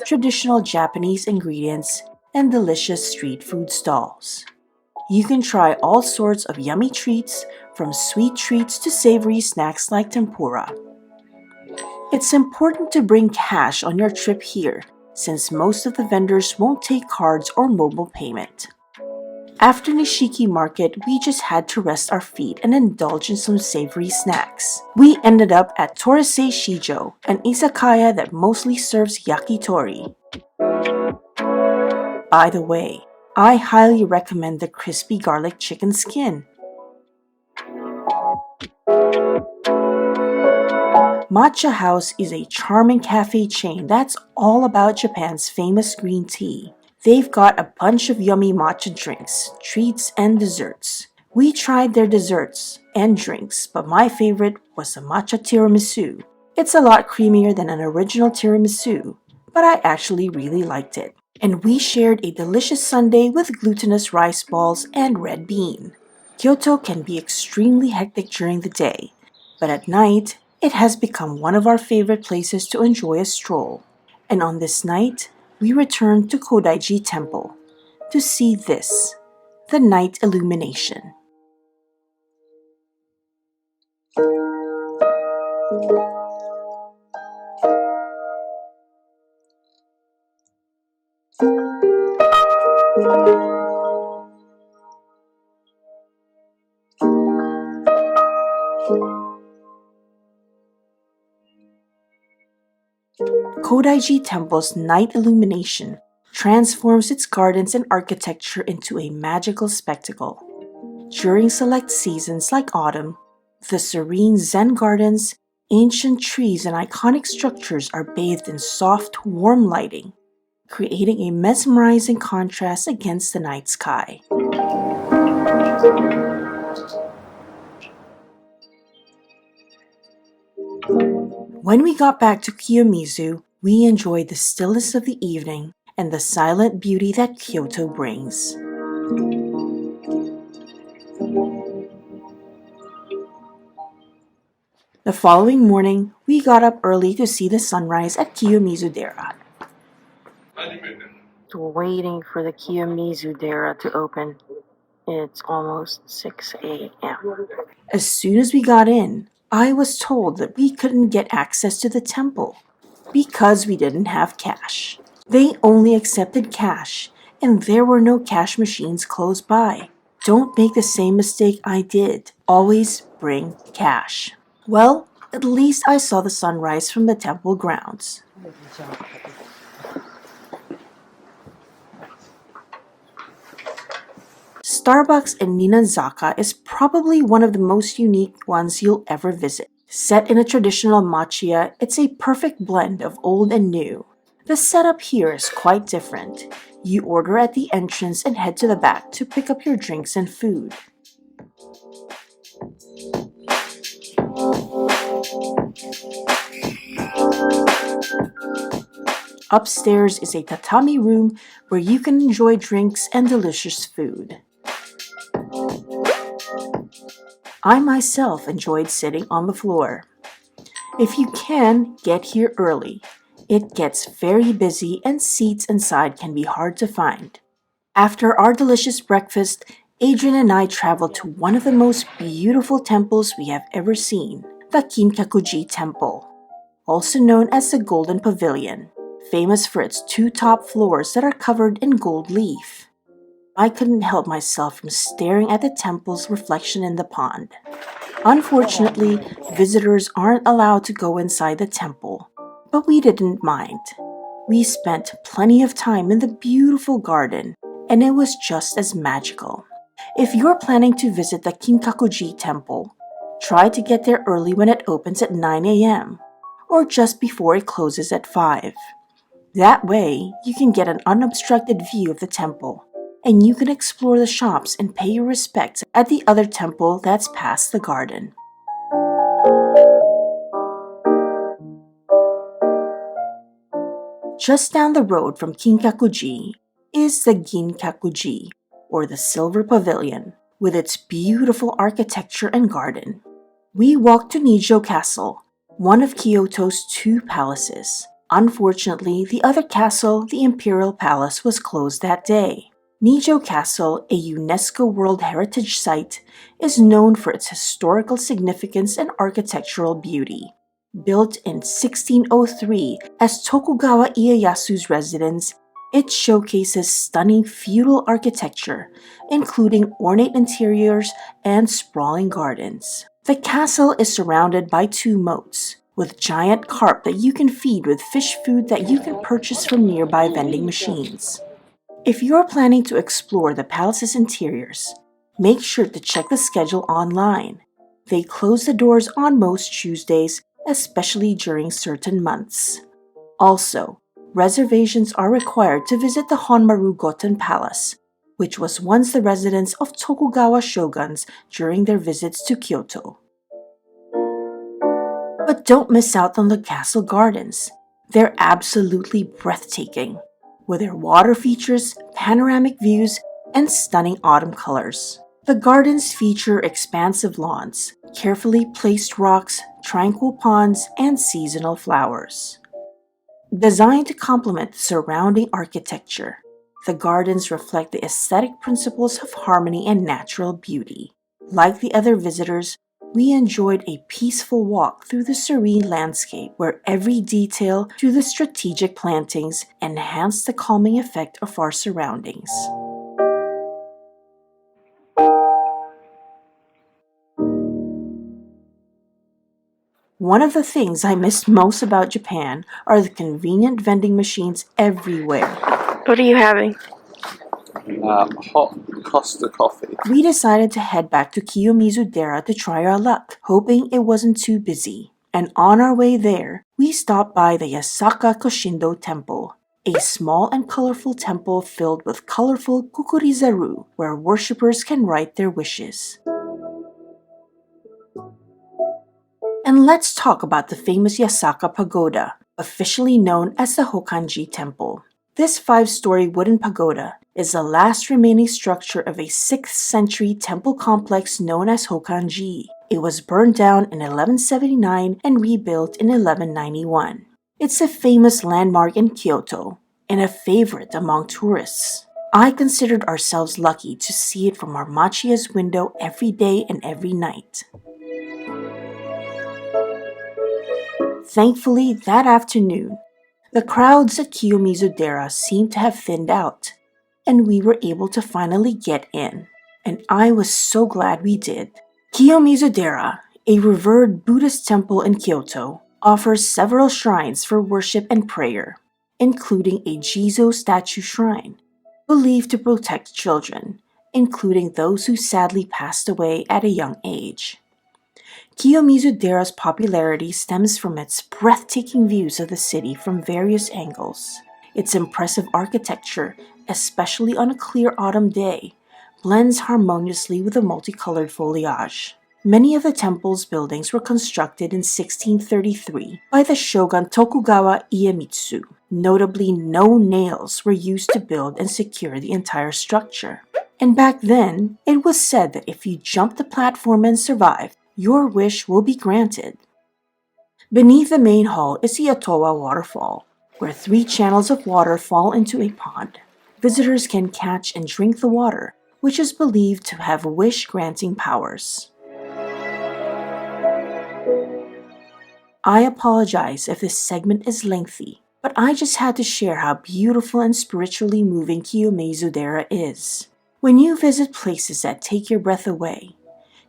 traditional Japanese ingredients, and delicious street food stalls. You can try all sorts of yummy treats, from sweet treats to savory snacks like tempura. It's important to bring cash on your trip here, since most of the vendors won't take cards or mobile payment. After Nishiki Market, we just had to rest our feet and indulge in some savory snacks. We ended up at Torisei Shijo, an izakaya that mostly serves yakitori. By the way, I highly recommend the crispy garlic chicken skin. Matcha House is a charming cafe chain that's all about Japan's famous green tea. They've got a bunch of yummy matcha drinks, treats, and desserts. We tried their desserts and drinks, but my favorite was the matcha tiramisu. It's a lot creamier than an original tiramisu, but I actually really liked it. And we shared a delicious sundae with glutinous rice balls and red bean. Kyoto can be extremely hectic during the day, but at night, it has become one of our favorite places to enjoy a stroll. And on this night, we returned to Kodaiji Temple to see this, the night illumination. Kodaiji Temple's night illumination transforms its gardens and architecture into a magical spectacle. During select seasons like autumn, the serene Zen gardens, ancient trees, and iconic structures are bathed in soft, warm lighting, creating a mesmerizing contrast against the night sky. When we got back to Kiyomizu, we enjoyed the stillness of the evening and the silent beauty that Kyoto brings. The following morning, we got up early to see the sunrise at Kiyomizu-dera. Waiting for the Kiyomizu-dera to open. It's almost 6 a.m. As soon as we got in, I was told that we couldn't get access to the temple because we didn't have cash. They only accepted cash, and there were no cash machines close by. Don't make the same mistake I did. Always bring cash. Well, at least I saw the sunrise from the temple grounds. Starbucks in Ninazaka is probably one of the most unique ones you'll ever visit. Set in a traditional machiya, it's a perfect blend of old and new. The setup here is quite different. You order at the entrance and head to the back to pick up your drinks and food. Upstairs is a tatami room where you can enjoy drinks and delicious food. I myself enjoyed sitting on the floor. If you can, get here early. It gets very busy and seats inside can be hard to find. After our delicious breakfast, Adrian and I traveled to one of the most beautiful temples we have ever seen, the Kinkakuji Temple, also known as the Golden Pavilion, famous for its 2 top floors that are covered in gold leaf. I couldn't help myself from staring at the temple's reflection in the pond. Unfortunately, visitors aren't allowed to go inside the temple, but we didn't mind. We spent plenty of time in the beautiful garden, and it was just as magical. If you're planning to visit the Kinkakuji Temple, try to get there early when it opens at 9 a.m. or just before it closes at 5. That way, you can get an unobstructed view of the temple, and you can explore the shops and pay your respects at the other temple that's past the garden. Just down the road from Kinkakuji is the Ginkakuji, or the Silver Pavilion, with its beautiful architecture and garden. We walked to Nijo Castle, one of Kyoto's 2 palaces. Unfortunately, the other castle, the Imperial Palace, was closed that day. Nijo Castle, a UNESCO World Heritage Site, is known for its historical significance and architectural beauty. Built in 1603 as Tokugawa Ieyasu's residence, it showcases stunning feudal architecture, including ornate interiors and sprawling gardens. The castle is surrounded by two moats, with giant carp that you can feed with fish food that you can purchase from nearby vending machines. If you're planning to explore the palace's interiors, make sure to check the schedule online. They close the doors on most Tuesdays, especially during certain months. Also, reservations are required to visit the Honmaru Goten Palace, which was once the residence of Tokugawa shoguns during their visits to Kyoto. But don't miss out on the castle gardens. They're absolutely breathtaking, with their water features, panoramic views, and stunning autumn colors. The gardens feature expansive lawns, carefully placed rocks, tranquil ponds, and seasonal flowers. Designed to complement the surrounding architecture, the gardens reflect the aesthetic principles of harmony and natural beauty. Like the other visitors, we enjoyed a peaceful walk through the serene landscape where every detail to the strategic plantings enhanced the calming effect of our surroundings. One of the things I missed most about Japan are the convenient vending machines everywhere. What are you having? Hot Costa coffee. We decided to head back to Kiyomizu-dera to try our luck, hoping it wasn't too busy. And on our way there, we stopped by the Yasaka Koshindo Temple, a small and colorful temple filled with colorful kukurizaru, where worshippers can write their wishes. And let's talk about the famous Yasaka Pagoda, officially known as the Hokanji Temple. This 5-story wooden pagoda is the last remaining structure of a 6th century temple complex known as Hokanji. It was burned down in 1179 and rebuilt in 1191. It's a famous landmark in Kyoto and a favorite among tourists. I considered ourselves lucky to see it from our machia's window every day and every night. Thankfully, that afternoon, the crowds at Kiyomizu-dera seemed to have thinned out, and we were able to finally get in. And I was so glad we did. Kiyomizu-dera, a revered Buddhist temple in Kyoto, offers several shrines for worship and prayer, including a Jizo statue shrine, believed to protect children, including those who sadly passed away at a young age. Kiyomizu-dera's popularity stems from its breathtaking views of the city from various angles. Its impressive architecture, especially on a clear autumn day, blends harmoniously with the multicolored foliage. Many of the temple's buildings were constructed in 1633 by the shogun Tokugawa Iemitsu. Notably, no nails were used to build and secure the entire structure. And back then, it was said that if you jumped the platform and survived, your wish will be granted. Beneath the main hall is the Otowa waterfall, where 3 channels of water fall into a pond. Visitors can catch and drink the water, which is believed to have wish-granting powers. I apologize if this segment is lengthy, but I just had to share how beautiful and spiritually moving Kiyomizu-dera is. When you visit places that take your breath away,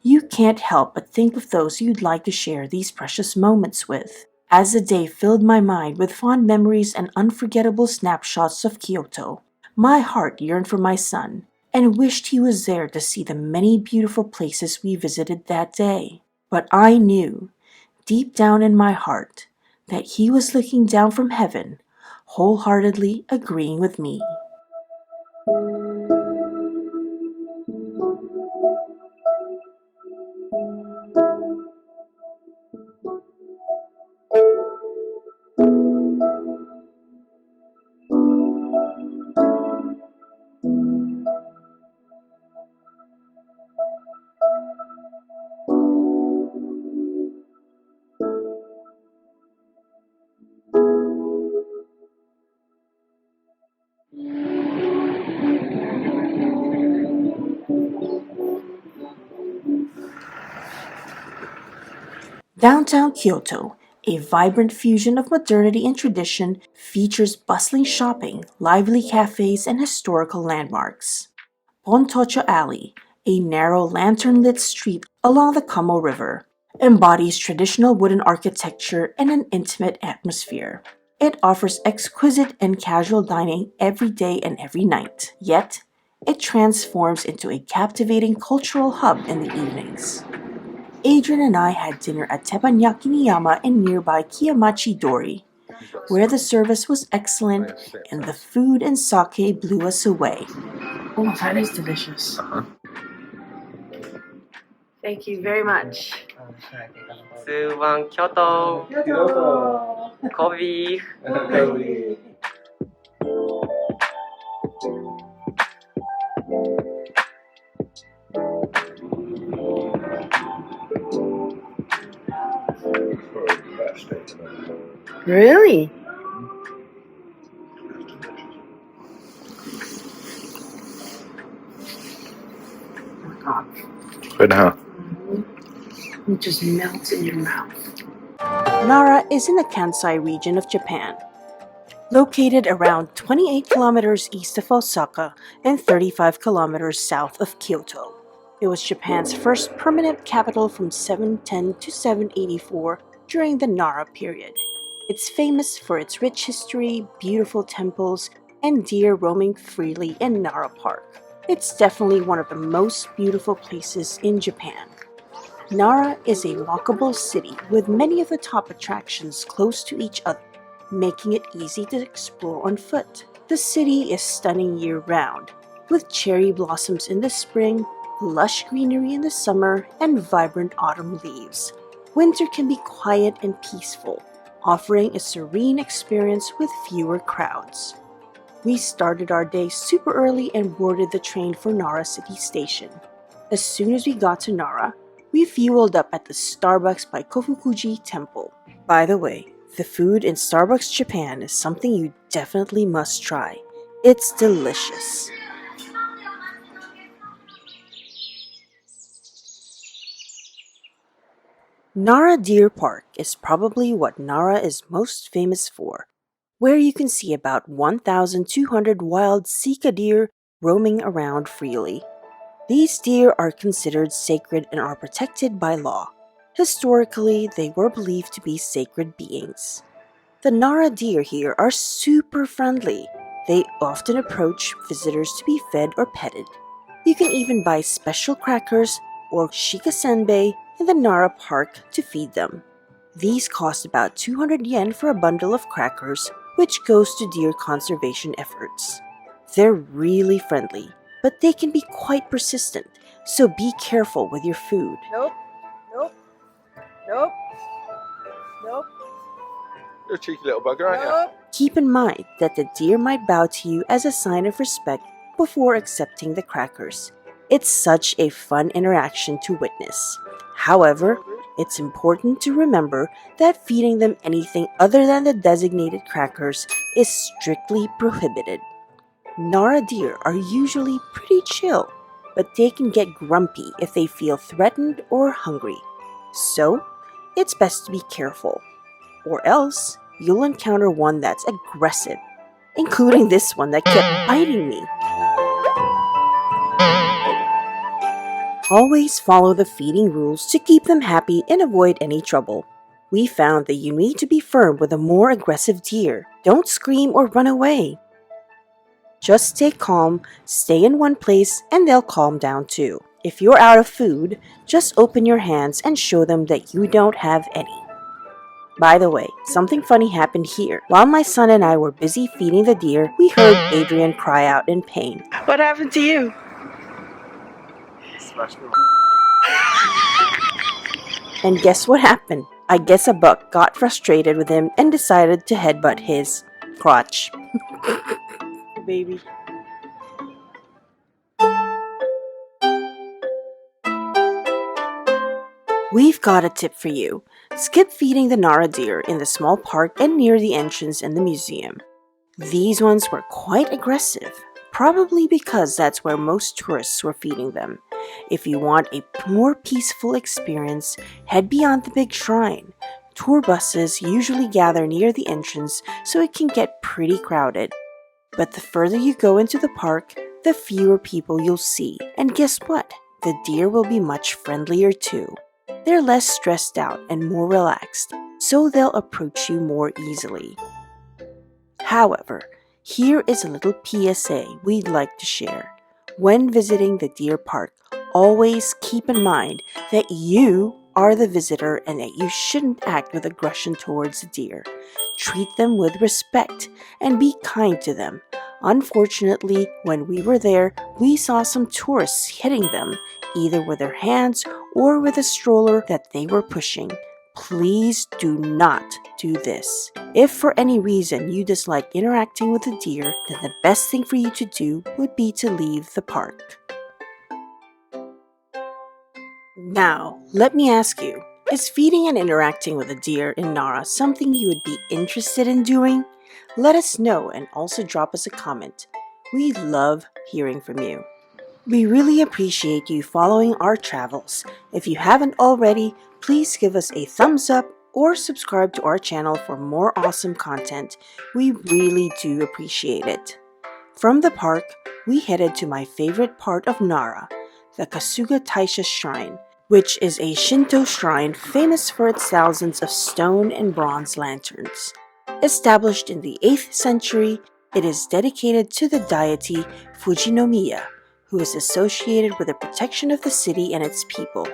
you can't help but think of those you'd like to share these precious moments with. As the day filled my mind with fond memories and unforgettable snapshots of Kyoto, my heart yearned for my son and wished he was there to see the many beautiful places we visited that day. But I knew, deep down in my heart, that he was looking down from heaven, wholeheartedly agreeing with me. Downtown Kyoto A vibrant fusion of modernity and tradition, features bustling shopping, lively cafes, and historical landmarks. Pontocho Alley, a narrow lantern-lit street along the Como River, embodies traditional wooden architecture and an intimate atmosphere. It offers exquisite and casual dining every day and every night, yet it transforms into a captivating cultural hub in the evenings. Adrian and I had dinner at Teppanyaki Niyama in nearby Kiyamachi Dori, where the service was excellent and the food and sake blew us away. Oh, that is delicious. Thank you very much. Kyoto. Kobe. Really? Oh my god. Good, huh? It just melts in your mouth. Nara is in the Kansai region of Japan, located around 28 kilometers east of Osaka and 35 kilometers south of Kyoto. It was Japan's first permanent capital from 710 to 784 during the Nara period. It's famous for its rich history, beautiful temples, and deer roaming freely in Nara Park. It's definitely one of the most beautiful places in Japan. Nara is a walkable city with many of the top attractions close to each other, making it easy to explore on foot. The city is stunning year-round, with cherry blossoms in the spring, lush greenery in the summer, and vibrant autumn leaves. Winter can be quiet and peaceful, offering a serene experience with fewer crowds. We started our day super early and boarded the train for Nara City Station. As soon as we got to Nara, we fueled up at the Starbucks by Kofukuji Temple. By the way, the food in Starbucks Japan is something you definitely must try. It's delicious. Nara Deer Park is probably what Nara is most famous for, where you can see about 1,200 wild sika deer roaming around freely. These deer are considered sacred and are protected by law. Historically, they were believed to be sacred beings. The Nara deer here are super friendly. They often approach visitors to be fed or petted. You can even buy special crackers or shikasenbei in the Nara Park to feed them. These cost about 200 yen for a bundle of crackers, which goes to deer conservation efforts. They're really friendly, but they can be quite persistent, so be careful with your food. Nope. You're a cheeky little bugger, aren't you? Keep in mind that the deer might bow to you as a sign of respect before accepting the crackers. It's such a fun interaction to witness. However, it's important to remember that feeding them anything other than the designated crackers is strictly prohibited. Nara deer are usually pretty chill, but they can get grumpy if they feel threatened or hungry. So, it's best to be careful, or else you'll encounter one that's aggressive, including this one that kept biting me. Always follow the feeding rules to keep them happy and avoid any trouble. We found that you need to be firm with a more aggressive deer. Don't scream or run away. Just stay calm, stay in one place, and they'll calm down too. If you're out of food, just open your hands and show them that you don't have any. By the way, something funny happened here. While my son and I were busy feeding the deer, we heard Adrian cry out in pain. What happened to you? And guess what happened? I guess a buck got frustrated with him and decided to headbutt his crotch. Baby. We've got a tip for you. Skip feeding the Nara deer in the small park and near the entrance in the museum. These ones were quite aggressive, probably because that's where most tourists were feeding them. If you want a more peaceful experience, head beyond the big shrine, Tour buses usually gather near the entrance, so it can get pretty crowded. But the further you go into the park, the fewer people you'll see. And guess what? The deer will be much friendlier too. They're less stressed out and more relaxed, so they'll approach you more easily. However, here is a little PSA we'd like to share. When visiting the deer park, always keep in mind that you are the visitor and that you shouldn't act with aggression towards the deer. Treat them with respect and be kind to them. Unfortunately, when we were there, we saw some tourists hitting them, either with their hands or with a stroller that they were pushing. Please do not do this. If for any reason you dislike interacting with the deer, then the best thing for you to do would be to leave the park. Now, let me ask you, is feeding and interacting with a deer in Nara something you would be interested in doing? Let us know and also drop us a comment. We love hearing from you. We really appreciate you following our travels. If you haven't already, please give us a thumbs up or subscribe to our channel for more awesome content. We really do appreciate it. From the park, we headed to my favorite part of Nara, the Kasuga Taisha Shrine, which is a Shinto shrine famous for its thousands of stone and bronze lanterns. Established in the 8th century, it is dedicated to the deity Fujinomiya, who is associated with the protection of the city and its people.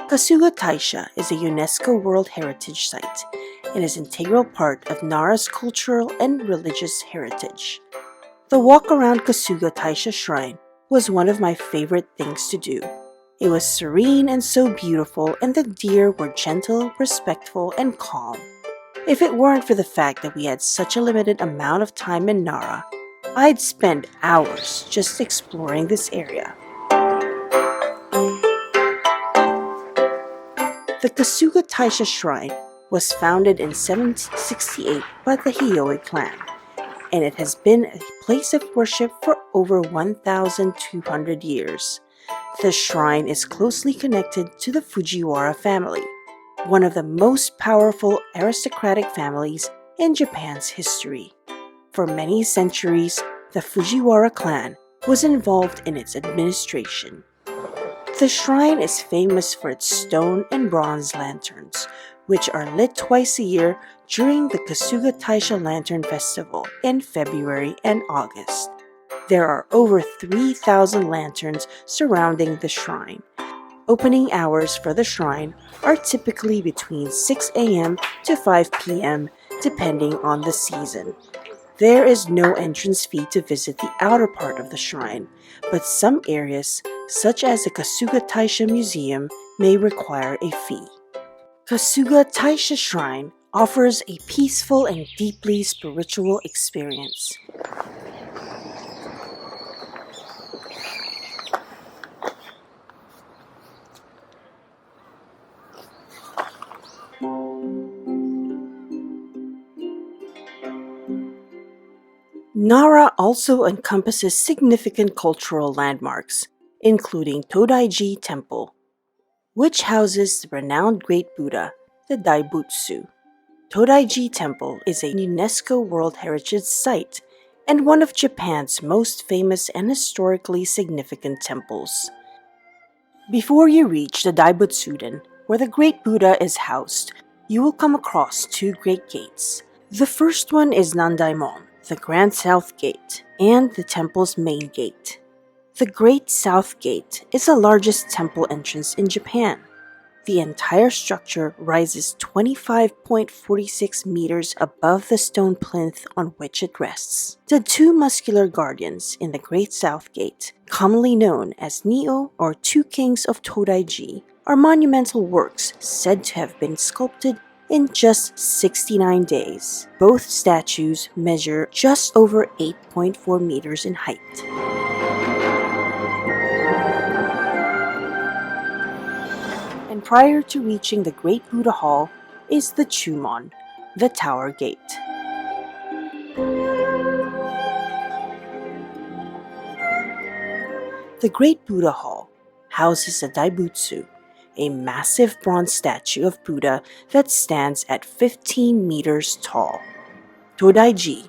Kasuga Taisha is a UNESCO World Heritage Site and is an integral part of Nara's cultural and religious heritage. The walk around Kasuga Taisha Shrine was one of my favorite things to do. It was serene and so beautiful, and the deer were gentle, respectful, and calm. If it weren't for the fact that we had such a limited amount of time in Nara, I'd spend hours just exploring this area. The Kasuga Taisha Shrine was founded in 1768 by the Hiyoi clan, and it has been a place of worship for over 1,200 years. The shrine is closely connected to the Fujiwara family, one of the most powerful aristocratic families in Japan's history. For many centuries, the Fujiwara clan was involved in its administration. The shrine is famous for its stone and bronze lanterns, which are lit twice a year during the Kasuga Taisha Lantern Festival in February and August. There are over 3,000 lanterns surrounding the shrine. Opening hours for the shrine are typically between 6 a.m. to 5 p.m. depending on the season. There is no entrance fee to visit the outer part of the shrine, but some areas, such as the Kasuga Taisha Museum, may require a fee. Kasuga Taisha Shrine offers a peaceful and deeply spiritual experience. Nara also encompasses significant cultural landmarks, including Todaiji Temple, which houses the renowned Great Buddha, the Daibutsu. Todaiji Temple is a UNESCO World Heritage Site and one of Japan's most famous and historically significant temples. Before you reach the Daibutsuden, where the Great Buddha is housed, you will come across two great gates. The first one is Nandaimon, the Grand South Gate, and the temple's main gate. The Great South Gate is the largest temple entrance in Japan. The entire structure rises 25.46 meters above the stone plinth on which it rests. The two muscular guardians in the Great South Gate, commonly known as Nio or Two Kings of Todaiji, are monumental works said to have been sculpted in just 69 days. Both statues measure just over 8.4 meters in height. And prior to reaching the Great Buddha Hall is the Chumon, the Tower Gate. The Great Buddha Hall houses the Daibutsu, a massive bronze statue of Buddha that stands at 15 meters tall. Todaiji,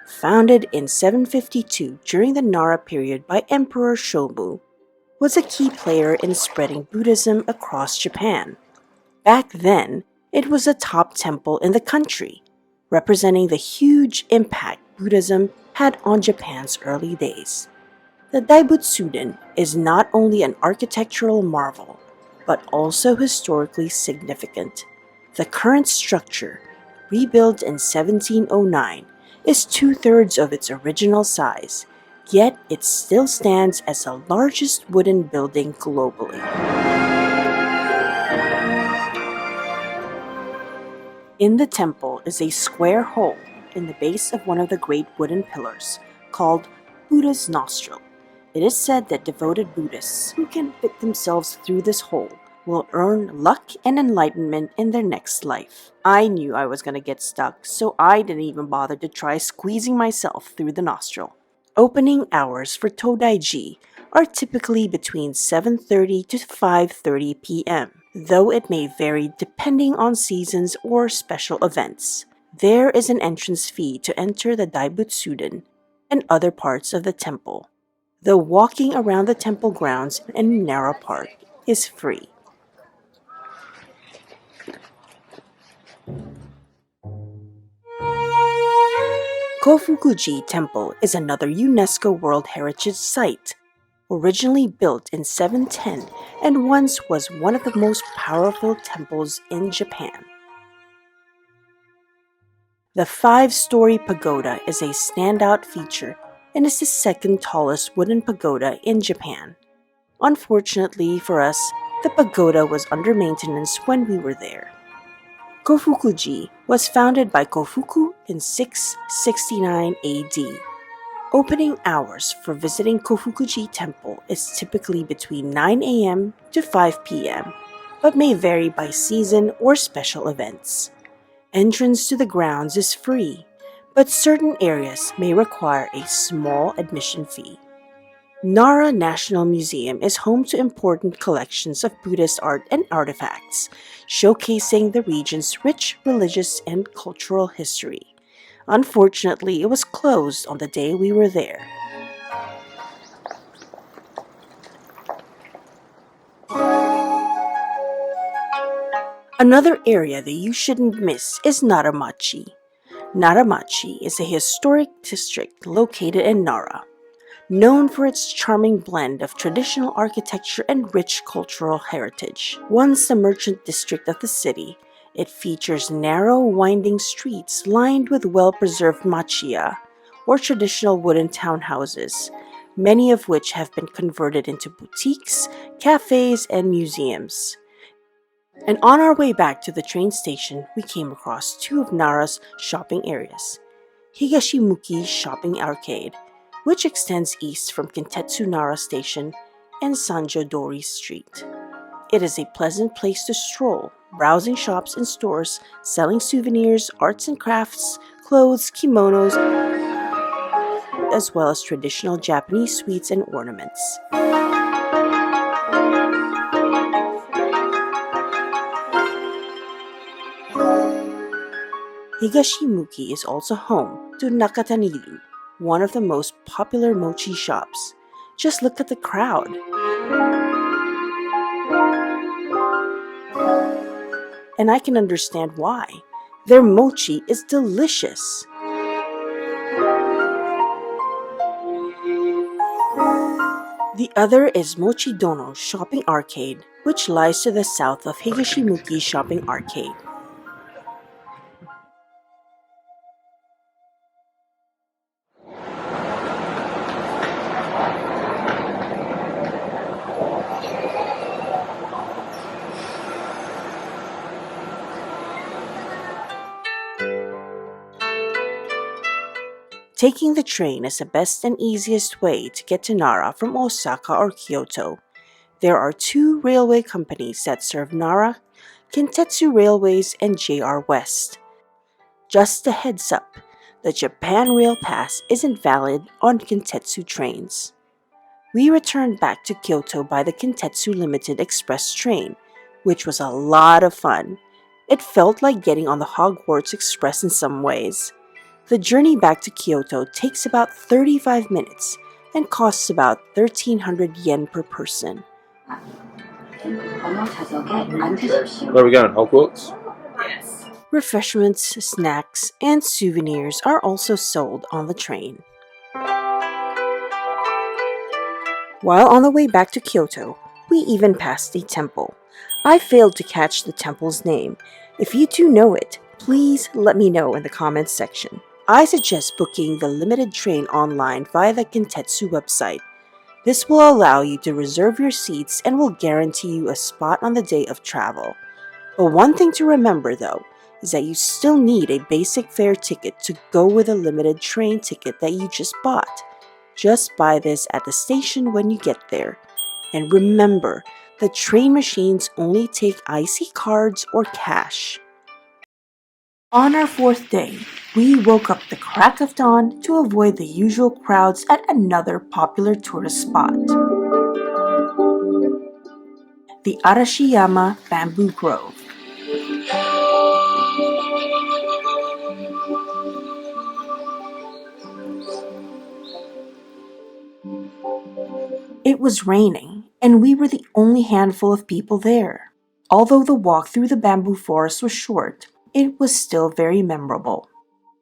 founded in 752 during the Nara period by Emperor Shomu, was a key player in spreading Buddhism across Japan. Back then, it was a top temple in the country, representing the huge impact Buddhism had on Japan's early days. The Daibutsudan is not only an architectural marvel, but also historically significant. The current structure, rebuilt in 1709, is two-thirds of its original size, yet it still stands as the largest wooden building globally. In the temple is a square hole in the base of one of the great wooden pillars, called Buddha's nostril. It is said that devoted Buddhists who can fit themselves through this hole will earn luck and enlightenment in their next life. I knew I was going to get stuck, so I didn't even bother to try squeezing myself through the nostril. Opening hours for Todaiji are typically between 7:30 to 5:30 p.m., though it may vary depending on seasons or special events. There is an entrance fee to enter the Daibutsudan and other parts of the temple, though walking around the temple grounds and Nara Park is free. Kofukuji Temple is another UNESCO World Heritage Site. Originally built in 710 and once was one of the most powerful temples in Japan. The 5-story pagoda is a standout feature and is the second tallest wooden pagoda in Japan. Unfortunately for us, the pagoda was under maintenance when we were there. Kofukuji was founded by Kofuku in 669 AD. Opening hours for visiting Kofukuji Temple is typically between 9 a.m. to 5 p.m., but may vary by season or special events. Entrance to the grounds is free, but certain areas may require a small admission fee. Nara National Museum is home to important collections of Buddhist art and artifacts, showcasing the region's rich religious and cultural history. Unfortunately, it was closed on the day we were there. Another area that you shouldn't miss is Naramachi. Naramachi is a historic district located in Nara, known for its charming blend of traditional architecture and rich cultural heritage. Once the merchant district of the city, it features narrow, winding streets lined with well-preserved machiya, or traditional wooden townhouses, many of which have been converted into boutiques, cafes, and museums. And on our way back to the train station, we came across two of Nara's shopping areas: Higashimuki Shopping Arcade, which extends east from Kintetsu Nara Station, and Sanjo Dori Street. It is a pleasant place to stroll, browsing shops and stores selling souvenirs, arts and crafts, clothes, kimonos, as well as traditional Japanese sweets and ornaments. Higashimuki is also home to Nakataniru, one of the most popular mochi shops. Just look at the crowd. And I can understand why. Their mochi is delicious. The other is Mochi Dono Shopping Arcade, which lies to the south of Higashimuki Shopping Arcade. Taking the train is the best and easiest way to get to Nara from Osaka or Kyoto. There are two railway companies that serve Nara: Kintetsu Railways and JR West. Just a heads up, the Japan Rail Pass isn't valid on Kintetsu trains. We returned back to Kyoto by the Kintetsu Limited Express train, which was a lot of fun. It felt like getting on the Hogwarts Express in some ways. The journey back to Kyoto takes about 35 minutes and costs about 1,300 yen per person. Where are we going, Hogwarts? Refreshments, snacks, and souvenirs are also sold on the train. While on the way back to Kyoto, we even passed a temple. I failed to catch the temple's name. If you do know it, please let me know in the comments section. I suggest booking the limited train online via the Kintetsu website. This will allow you to reserve your seats and will guarantee you a spot on the day of travel. But one thing to remember though, is that you still need a basic fare ticket to go with a limited train ticket that you just bought. Just buy this at the station when you get there. And remember, the train machines only take IC cards or cash. On our fourth day, we woke up the crack of dawn to avoid the usual crowds at another popular tourist spot, the Arashiyama Bamboo Grove. It was raining, and we were the only handful of people there. Although the walk through the bamboo forest was short, it was still very memorable.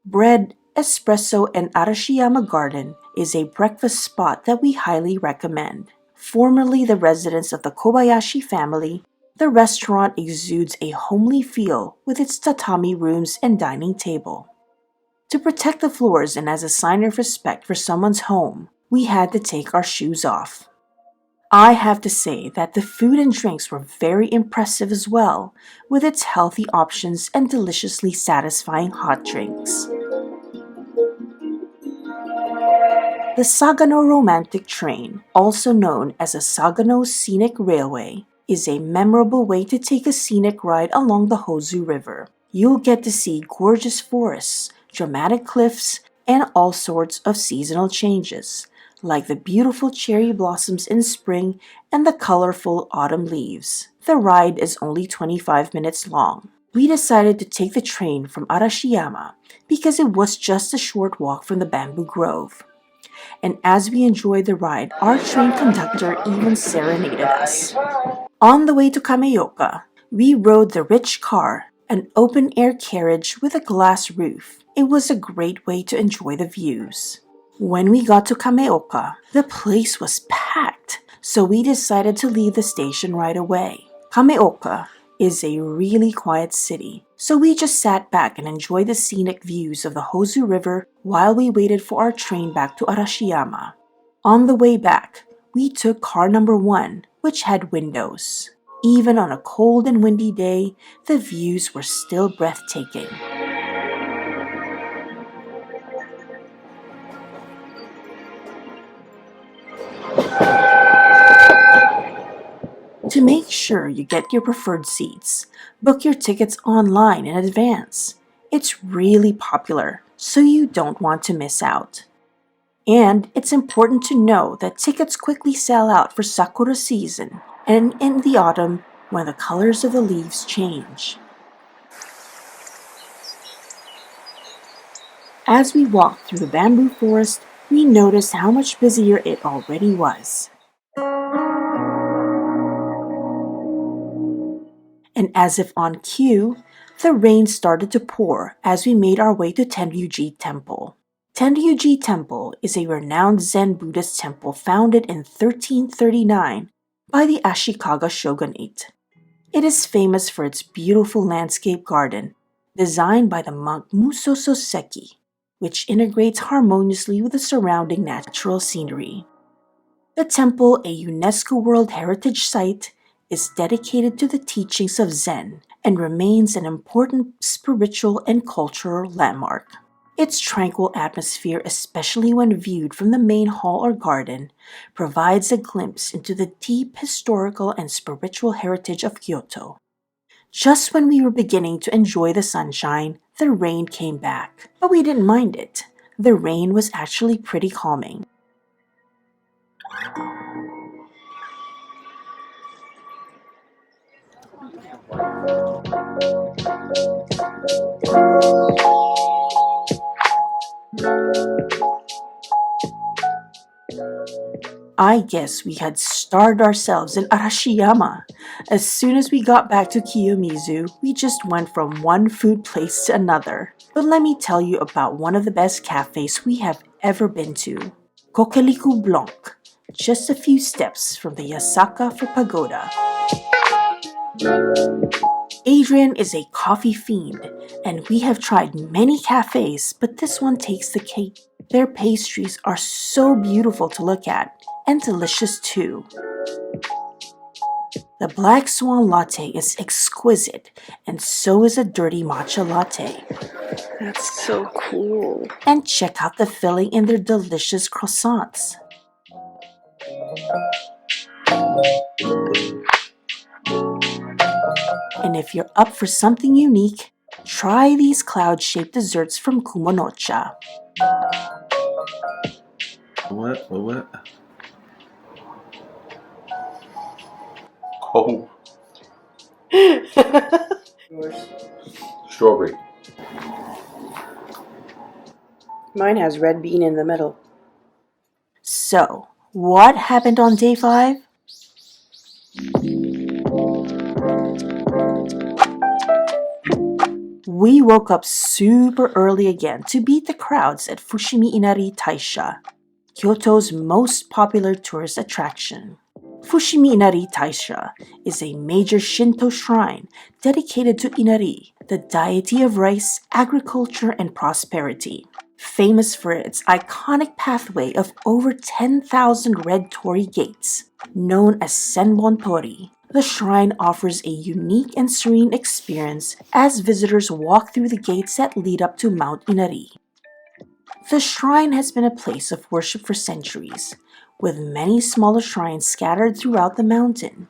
Bread, espresso, and Arashiyama Garden is a breakfast spot that we highly recommend. Formerly the residence of the Kobayashi family, the restaurant exudes a homely feel with its tatami rooms and dining table. To protect the floors and as a sign of respect for someone's home, we had to take our shoes off. I have to say that the food and drinks were very impressive as well, with its healthy options and deliciously satisfying hot drinks. The Sagano Romantic Train, also known as a Sagano Scenic Railway, is a memorable way to take a scenic ride along the Hozu River. You'll get to see gorgeous forests, dramatic cliffs, and all sorts of seasonal changes, like the beautiful cherry blossoms in spring and the colorful autumn leaves. The ride is only 25 minutes long. We decided to take the train from Arashiyama because it was just a short walk from the bamboo grove. And as we enjoyed the ride, our train conductor even serenaded us. On the way to Kameoka, we rode the rich car, an open-air carriage with a glass roof. It was a great way to enjoy the views. When we got to Kameoka, the place was packed, so we decided to leave the station right away. Kameoka is a really quiet city, so we just sat back and enjoyed the scenic views of the Hozu River while we waited for our train back to Arashiyama. On the way back, we took car number 1, which had windows. Even on a cold and windy day, the views were still breathtaking. To make sure you get your preferred seats, book your tickets online in advance. It's really popular, so you don't want to miss out. And it's important to know that tickets quickly sell out for Sakura season and in the autumn when the colors of the leaves change. As we walked through the bamboo forest, we noticed how much busier it already was. And as if on cue, the rain started to pour as we made our way to Tenryuji Temple. Tenryuji Temple is a renowned Zen Buddhist temple founded in 1339 by the Ashikaga shogunate. It is famous for its beautiful landscape garden, designed by the monk Muso Soseki, which integrates harmoniously with the surrounding natural scenery. The temple, a UNESCO World Heritage Site, is dedicated to the teachings of Zen and remains an important spiritual and cultural landmark. Its tranquil atmosphere, especially when viewed from the main hall or garden, provides a glimpse into the deep historical and spiritual heritage of Kyoto. Just when we were beginning to enjoy the sunshine, the rain came back, but we didn't mind it. The rain was actually pretty calming. I guess we had starved ourselves in Arashiyama. As soon as we got back to Kiyomizu, we just went from one food place to another. But let me tell you about one of the best cafes we have ever been to. Kokeliku Blanc, just a few steps from the Yasaka for Pagoda. Adrian is a coffee fiend, and we have tried many cafes, but this one takes the cake. Their pastries are so beautiful to look at, and delicious too. The Black Swan latte is exquisite, and so is a dirty matcha latte. That's so cool. And check out the filling in their delicious croissants. And if you're up for something unique, try these cloud-shaped desserts from Kumonocha. What? Cold. Strawberry. Mine has red bean in the middle. So, what happened on day 5? We woke up super early again to beat the crowds at Fushimi Inari Taisha, Kyoto's most popular tourist attraction. Fushimi Inari Taisha is a major Shinto shrine dedicated to Inari, the deity of rice, agriculture, and prosperity. Famous for its iconic pathway of over 10,000 red torii gates, known as Senbon Tori. The shrine offers a unique and serene experience as visitors walk through the gates that lead up to Mount Inari. The shrine has been a place of worship for centuries, with many smaller shrines scattered throughout the mountain.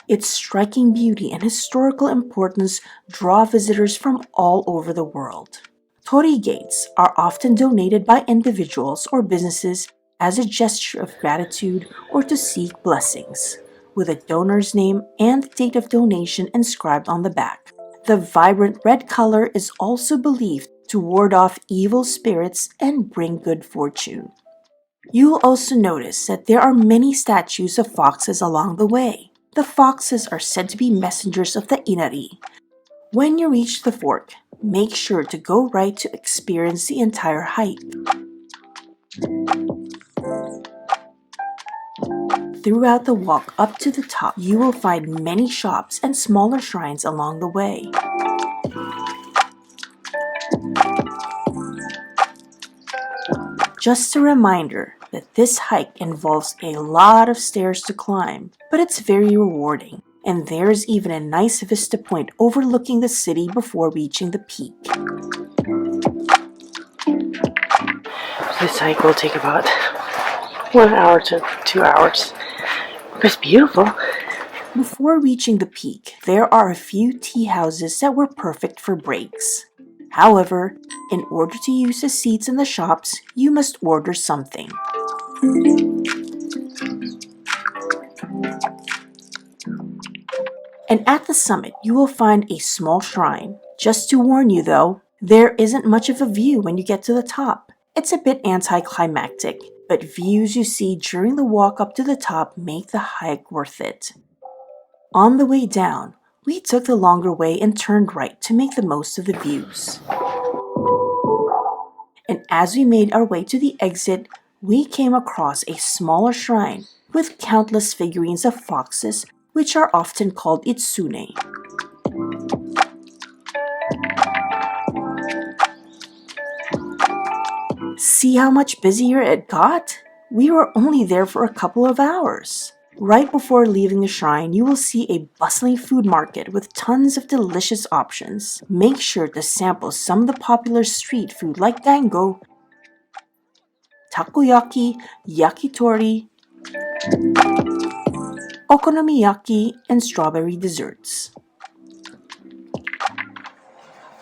Its striking beauty and historical importance draw visitors from all over the world. Torii gates are often donated by individuals or businesses as a gesture of gratitude or to seek blessings, with a donor's name and date of donation inscribed on the back. The vibrant red color is also believed to ward off evil spirits and bring good fortune. You'll also notice that there are many statues of foxes along the way. The foxes are said to be messengers of the Inari. When you reach the fork, make sure to go right to experience the entire hike. Throughout the walk up to the top, you will find many shops and smaller shrines along the way. Just a reminder that this hike involves a lot of stairs to climb, but it's very rewarding. And there's even a nice vista point overlooking the city before reaching the peak. This hike will take about 1 hour to 2 hours. But it's beautiful. Before reaching the peak, there are a few tea houses that were perfect for breaks. However, in order to use the seats in the shops, you must order something. And at the summit, you will find a small shrine. Just to warn you though, there isn't much of a view when you get to the top. It's a bit anticlimactic, but views you see during the walk up to the top make the hike worth it. On the way down, we took the longer way and turned right to make the most of the views. And as we made our way to the exit, we came across a smaller shrine with countless figurines of foxes, which are often called itsune. See how much busier it got? We were only there for a couple of hours. Right before leaving the shrine, you will see a bustling food market with tons of delicious options. Make sure to sample some of the popular street food like dango, takoyaki, yakitori, okonomiyaki, and strawberry desserts.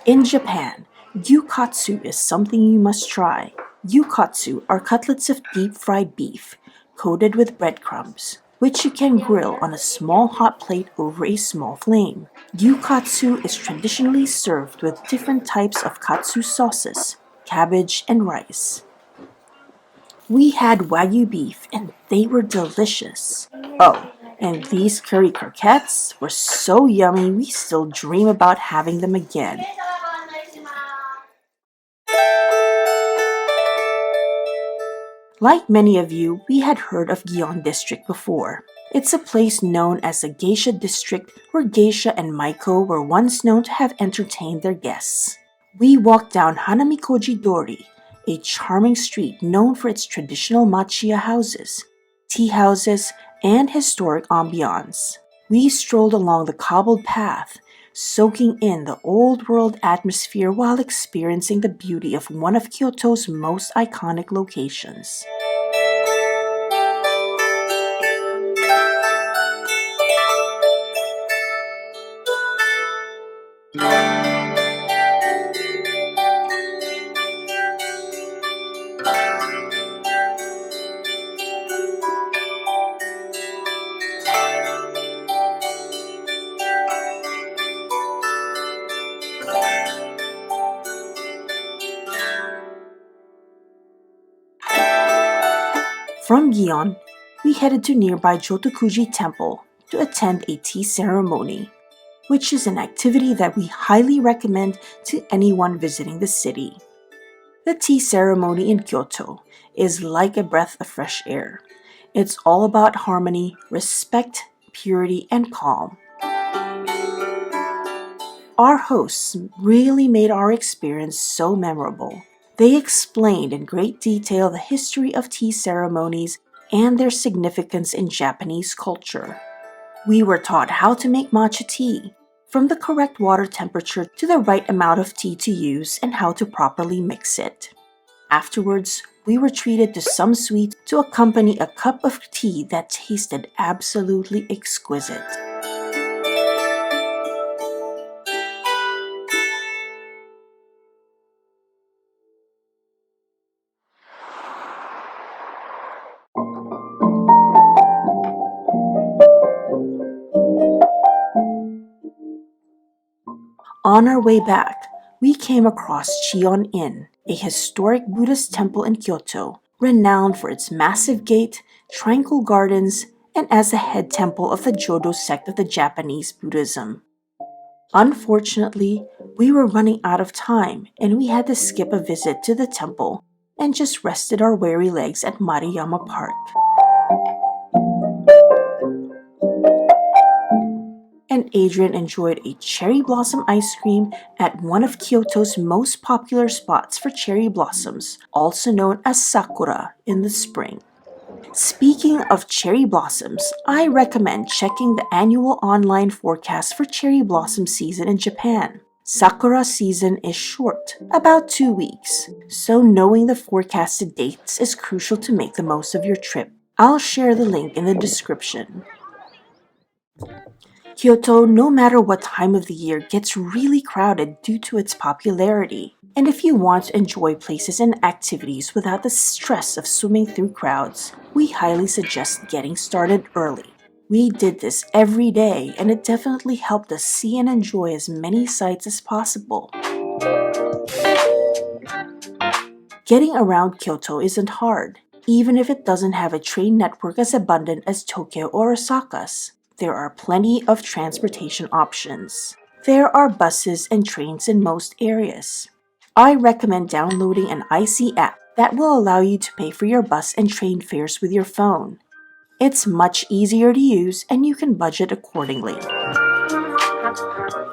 In Japan, gyukatsu is something you must try. Gyukatsu are cutlets of deep-fried beef, coated with breadcrumbs, which you can grill on a small hot plate over a small flame. Gyukatsu is traditionally served with different types of katsu sauces, cabbage, and rice. We had Wagyu beef and they were delicious. Oh, and these curry croquettes were so yummy we still dream about having them again. Like many of you, we had heard of Gion District before. It's a place known as the Geisha District where Geisha and Maiko were once known to have entertained their guests. We walked down Hanamikoji Dori, a charming street known for its traditional machiya houses, tea houses, and historic ambiance. We strolled along the cobbled path, soaking in the old world atmosphere while experiencing the beauty of one of Kyoto's most iconic locations. From Gion, we headed to nearby Jotokuji Temple to attend a tea ceremony, which is an activity that we highly recommend to anyone visiting the city. The tea ceremony in Kyoto is like a breath of fresh air. It's all about harmony, respect, purity, and calm. Our hosts really made our experience so memorable. They explained in great detail the history of tea ceremonies and their significance in Japanese culture. We were taught how to make matcha tea, from the correct water temperature to the right amount of tea to use and how to properly mix it. Afterwards, we were treated to some sweets to accompany a cup of tea that tasted absolutely exquisite. On our way back, we came across Chion Inn, a historic Buddhist temple in Kyoto, renowned for its massive gate, tranquil gardens, and as the head temple of the Jodo sect of the Japanese Buddhism. Unfortunately, we were running out of time and we had to skip a visit to the temple and just rested our weary legs at Maruyama Park. And Adrian enjoyed a cherry blossom ice cream at one of Kyoto's most popular spots for cherry blossoms, also known as sakura in the spring. Speaking of cherry blossoms, I recommend checking the annual online forecast for cherry blossom season in Japan. Sakura season is short, about 2 weeks, so knowing the forecasted dates is crucial to make the most of your trip. I'll share the link in the description. Kyoto, no matter what time of the year, gets really crowded due to its popularity. And if you want to enjoy places and activities without the stress of swimming through crowds, we highly suggest getting started early. We did this every day, and it definitely helped us see and enjoy as many sights as possible. Getting around Kyoto isn't hard, even if it doesn't have a train network as abundant as Tokyo or Osaka's. There are plenty of transportation options. There are buses and trains in most areas. I recommend downloading an IC app that will allow you to pay for your bus and train fares with your phone. It's much easier to use and you can budget accordingly.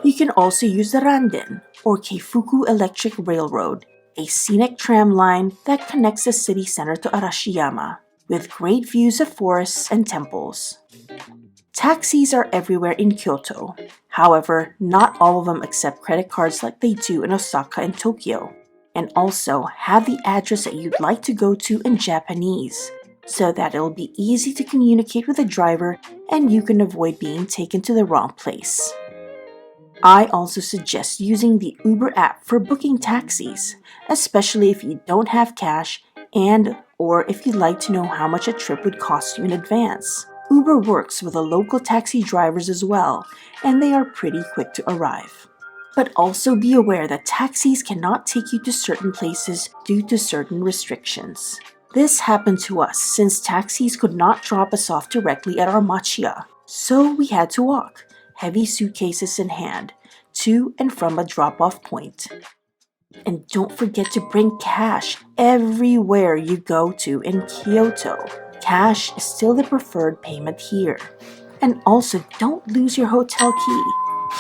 You can also use the Randen, or Keifuku Electric Railroad, a scenic tram line that connects the city center to Arashiyama, with great views of forests and temples. Taxis are everywhere in Kyoto. However, not all of them accept credit cards like they do in Osaka and Tokyo. And also, have the address that you'd like to go to in Japanese, so that it'll be easy to communicate with the driver and you can avoid being taken to the wrong place. I also suggest using the Uber app for booking taxis, especially if you don't have cash or if you'd like to know how much a trip would cost you in advance. Uber works with the local taxi drivers as well, and they are pretty quick to arrive. But also be aware that taxis cannot take you to certain places due to certain restrictions. This happened to us since taxis could not drop us off directly at our machiya, so we had to walk, heavy suitcases in hand, to and from a drop-off point. And don't forget to bring cash everywhere you go to in Kyoto. Cash is still the preferred payment here. And also, don't lose your hotel key.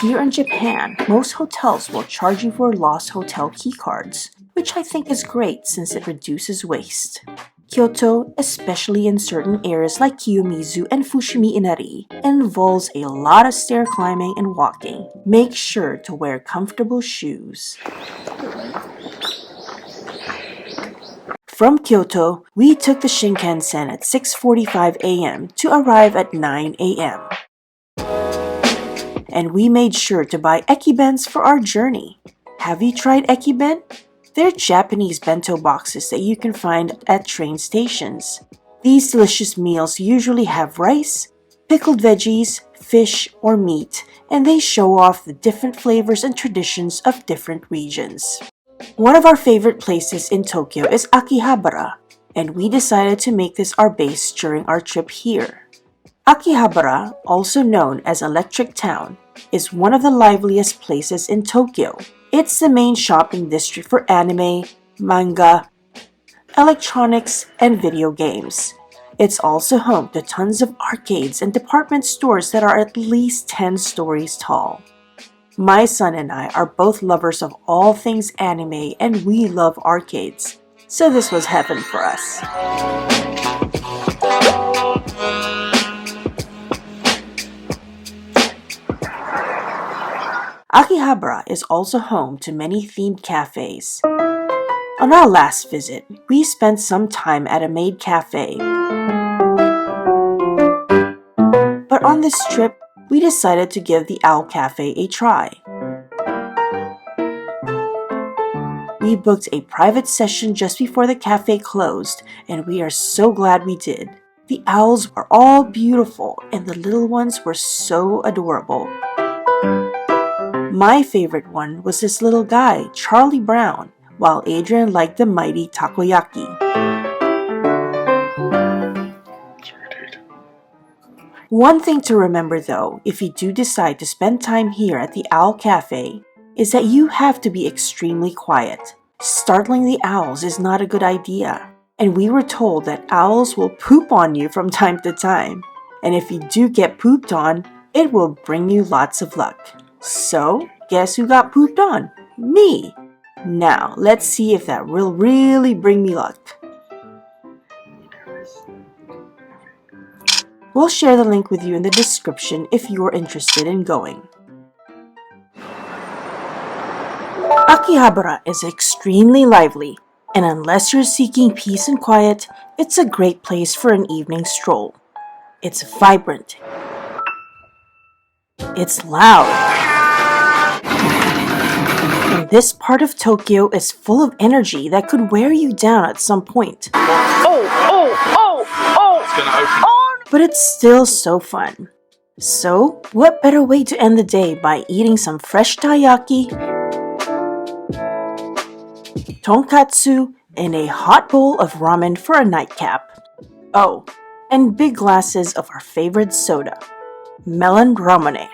Here in Japan, most hotels will charge you for lost hotel key cards, which I think is great since it reduces waste. Kyoto, especially in certain areas like Kiyomizu and Fushimi Inari, involves a lot of stair climbing and walking. Make sure to wear comfortable shoes. From Kyoto, we took the Shinkansen at 6:45 a.m. to arrive at 9 a.m. And we made sure to buy ekibens for our journey. Have you tried ekiben? They're Japanese bento boxes that you can find at train stations. These delicious meals usually have rice, pickled veggies, fish, or meat, and they show off the different flavors and traditions of different regions. One of our favorite places in Tokyo is Akihabara, and we decided to make this our base during our trip here. Akihabara, also known as Electric Town, is one of the liveliest places in Tokyo. It's the main shopping district for anime, manga, electronics, and video games. It's also home to tons of arcades and department stores that are at least 10 stories tall. My son and I are both lovers of all things anime and we love arcades, so this was heaven for us. Akihabara is also home to many themed cafes. On our last visit, we spent some time at a maid cafe. But on this trip, we decided to give the Owl Cafe a try. We booked a private session just before the cafe closed, and we are so glad we did. The owls are all beautiful, and the little ones were so adorable. My favorite one was this little guy, Charlie Brown, while Adrian liked the mighty takoyaki. One thing to remember though, if you do decide to spend time here at the Owl Cafe, is that you have to be extremely quiet. Startling the owls is not a good idea, and we were told that owls will poop on you from time to time, and if you do get pooped on, it will bring you lots of luck. So, guess who got pooped on? Me! Now, let's see if that will really bring me luck. We'll share the link with you in the description if you're interested in going. Akihabara is extremely lively, and unless you're seeking peace and quiet, it's a great place for an evening stroll. It's vibrant. It's loud. And this part of Tokyo is full of energy that could wear you down at some point. It's gonna open. But it's still so fun. So, what better way to end the day by eating some fresh taiyaki, tonkatsu, and a hot bowl of ramen for a nightcap. Oh, and big glasses of our favorite soda, melon ramune.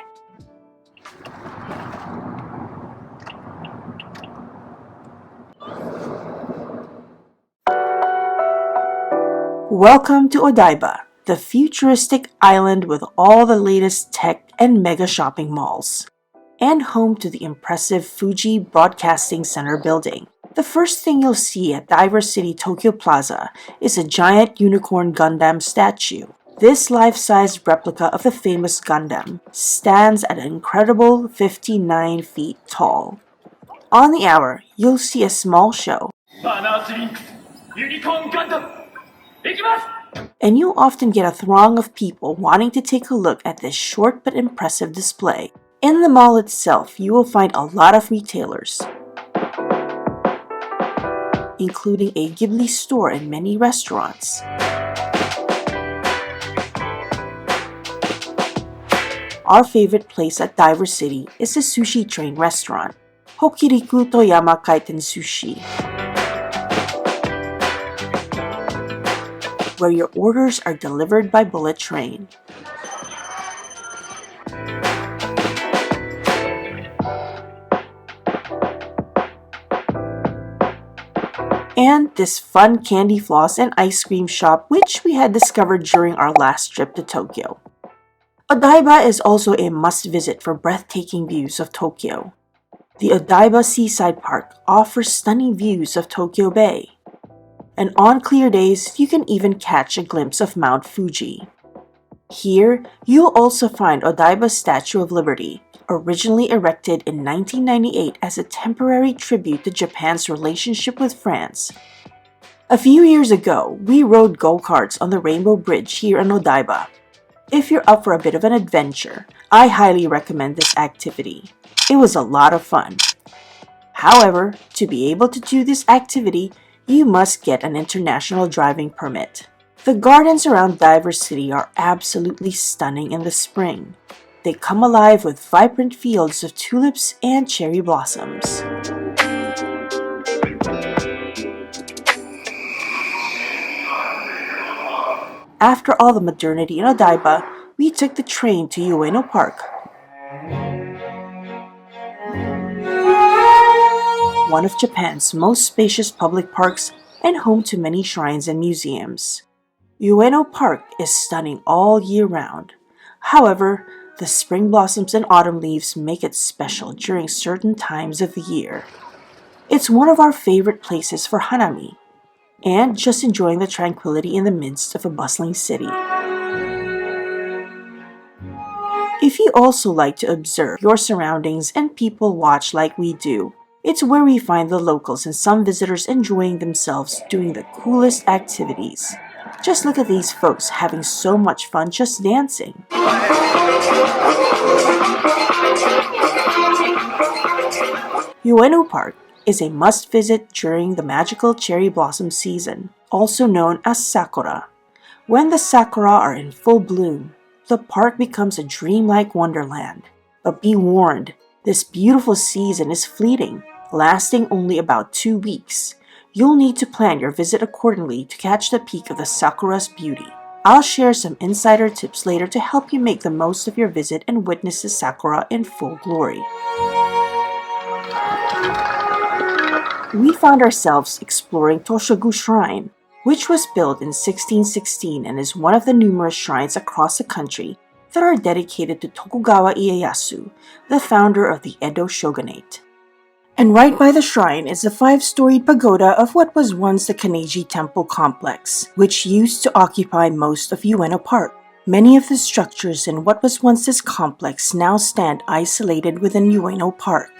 Welcome to Odaiba, the futuristic island with all the latest tech and mega shopping malls, and home to the impressive Fuji Broadcasting Center building. The first thing you'll see at Diver City Tokyo Plaza is a giant unicorn Gundam statue. This life-sized replica of the famous Gundam stands at an incredible 59 feet tall. On the hour, you'll see a small show, and you'll often get a throng of people wanting to take a look at this short but impressive display. In the mall itself, you will find a lot of retailers, including a Ghibli store and many restaurants. Our favorite place at Diver City is the sushi train restaurant, Hokuriku Toyama Kaiten Sushi, where your orders are delivered by bullet train. And this fun candy floss and ice cream shop which we had discovered during our last trip to Tokyo. Odaiba is also a must-visit for breathtaking views of Tokyo. The Odaiba Seaside Park offers stunning views of Tokyo Bay. And on clear days, you can even catch a glimpse of Mount Fuji. Here, you'll also find Odaiba's Statue of Liberty, originally erected in 1998 as a temporary tribute to Japan's relationship with France. A few years ago, we rode go-karts on the Rainbow Bridge here in Odaiba. If you're up for a bit of an adventure, I highly recommend this activity. It was a lot of fun. However, to be able to do this activity, you must get an international driving permit. The gardens around Diver City are absolutely stunning in the spring. They come alive with vibrant fields of tulips and cherry blossoms. After all the modernity in Odaiba, we took the train to Ueno Park, one of Japan's most spacious public parks and home to many shrines and museums. Ueno Park is stunning all year round. However, the spring blossoms and autumn leaves make it special during certain times of the year. It's one of our favorite places for hanami, and just enjoying the tranquility in the midst of a bustling city. If you also like to observe your surroundings and people watch like we do, it's where we find the locals and some visitors enjoying themselves doing the coolest activities. Just look at these folks having so much fun just dancing. Ueno Park is a must-visit during the magical cherry blossom season, also known as Sakura. When the sakura are in full bloom, the park becomes a dreamlike wonderland. But be warned, this beautiful season is fleeting, lasting only about 2 weeks. You'll need to plan your visit accordingly to catch the peak of the sakura's beauty. I'll share some insider tips later to help you make the most of your visit and witness the sakura in full glory. We found ourselves exploring Toshogu Shrine, which was built in 1616 and is one of the numerous shrines across the country that are dedicated to Tokugawa Ieyasu, the founder of the Edo shogunate. And right by the shrine is the 5-storied pagoda of what was once the Kanneji Temple complex, which used to occupy most of Ueno Park. Many of the structures in what was once this complex now stand isolated within Ueno Park.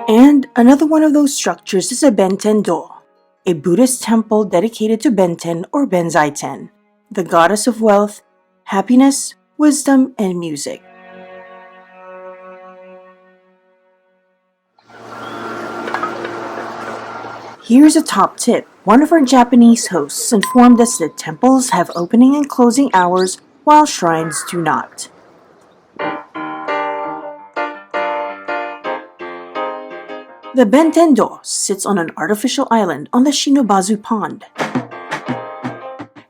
And another one of those structures is a Benten-do, a Buddhist temple dedicated to Benten or Benzaiten, the goddess of wealth, happiness, wisdom, and music. Here's a top tip. One of our Japanese hosts informed us that temples have opening and closing hours while shrines do not. The Benten-do sits on an artificial island on the Shinobazu Pond.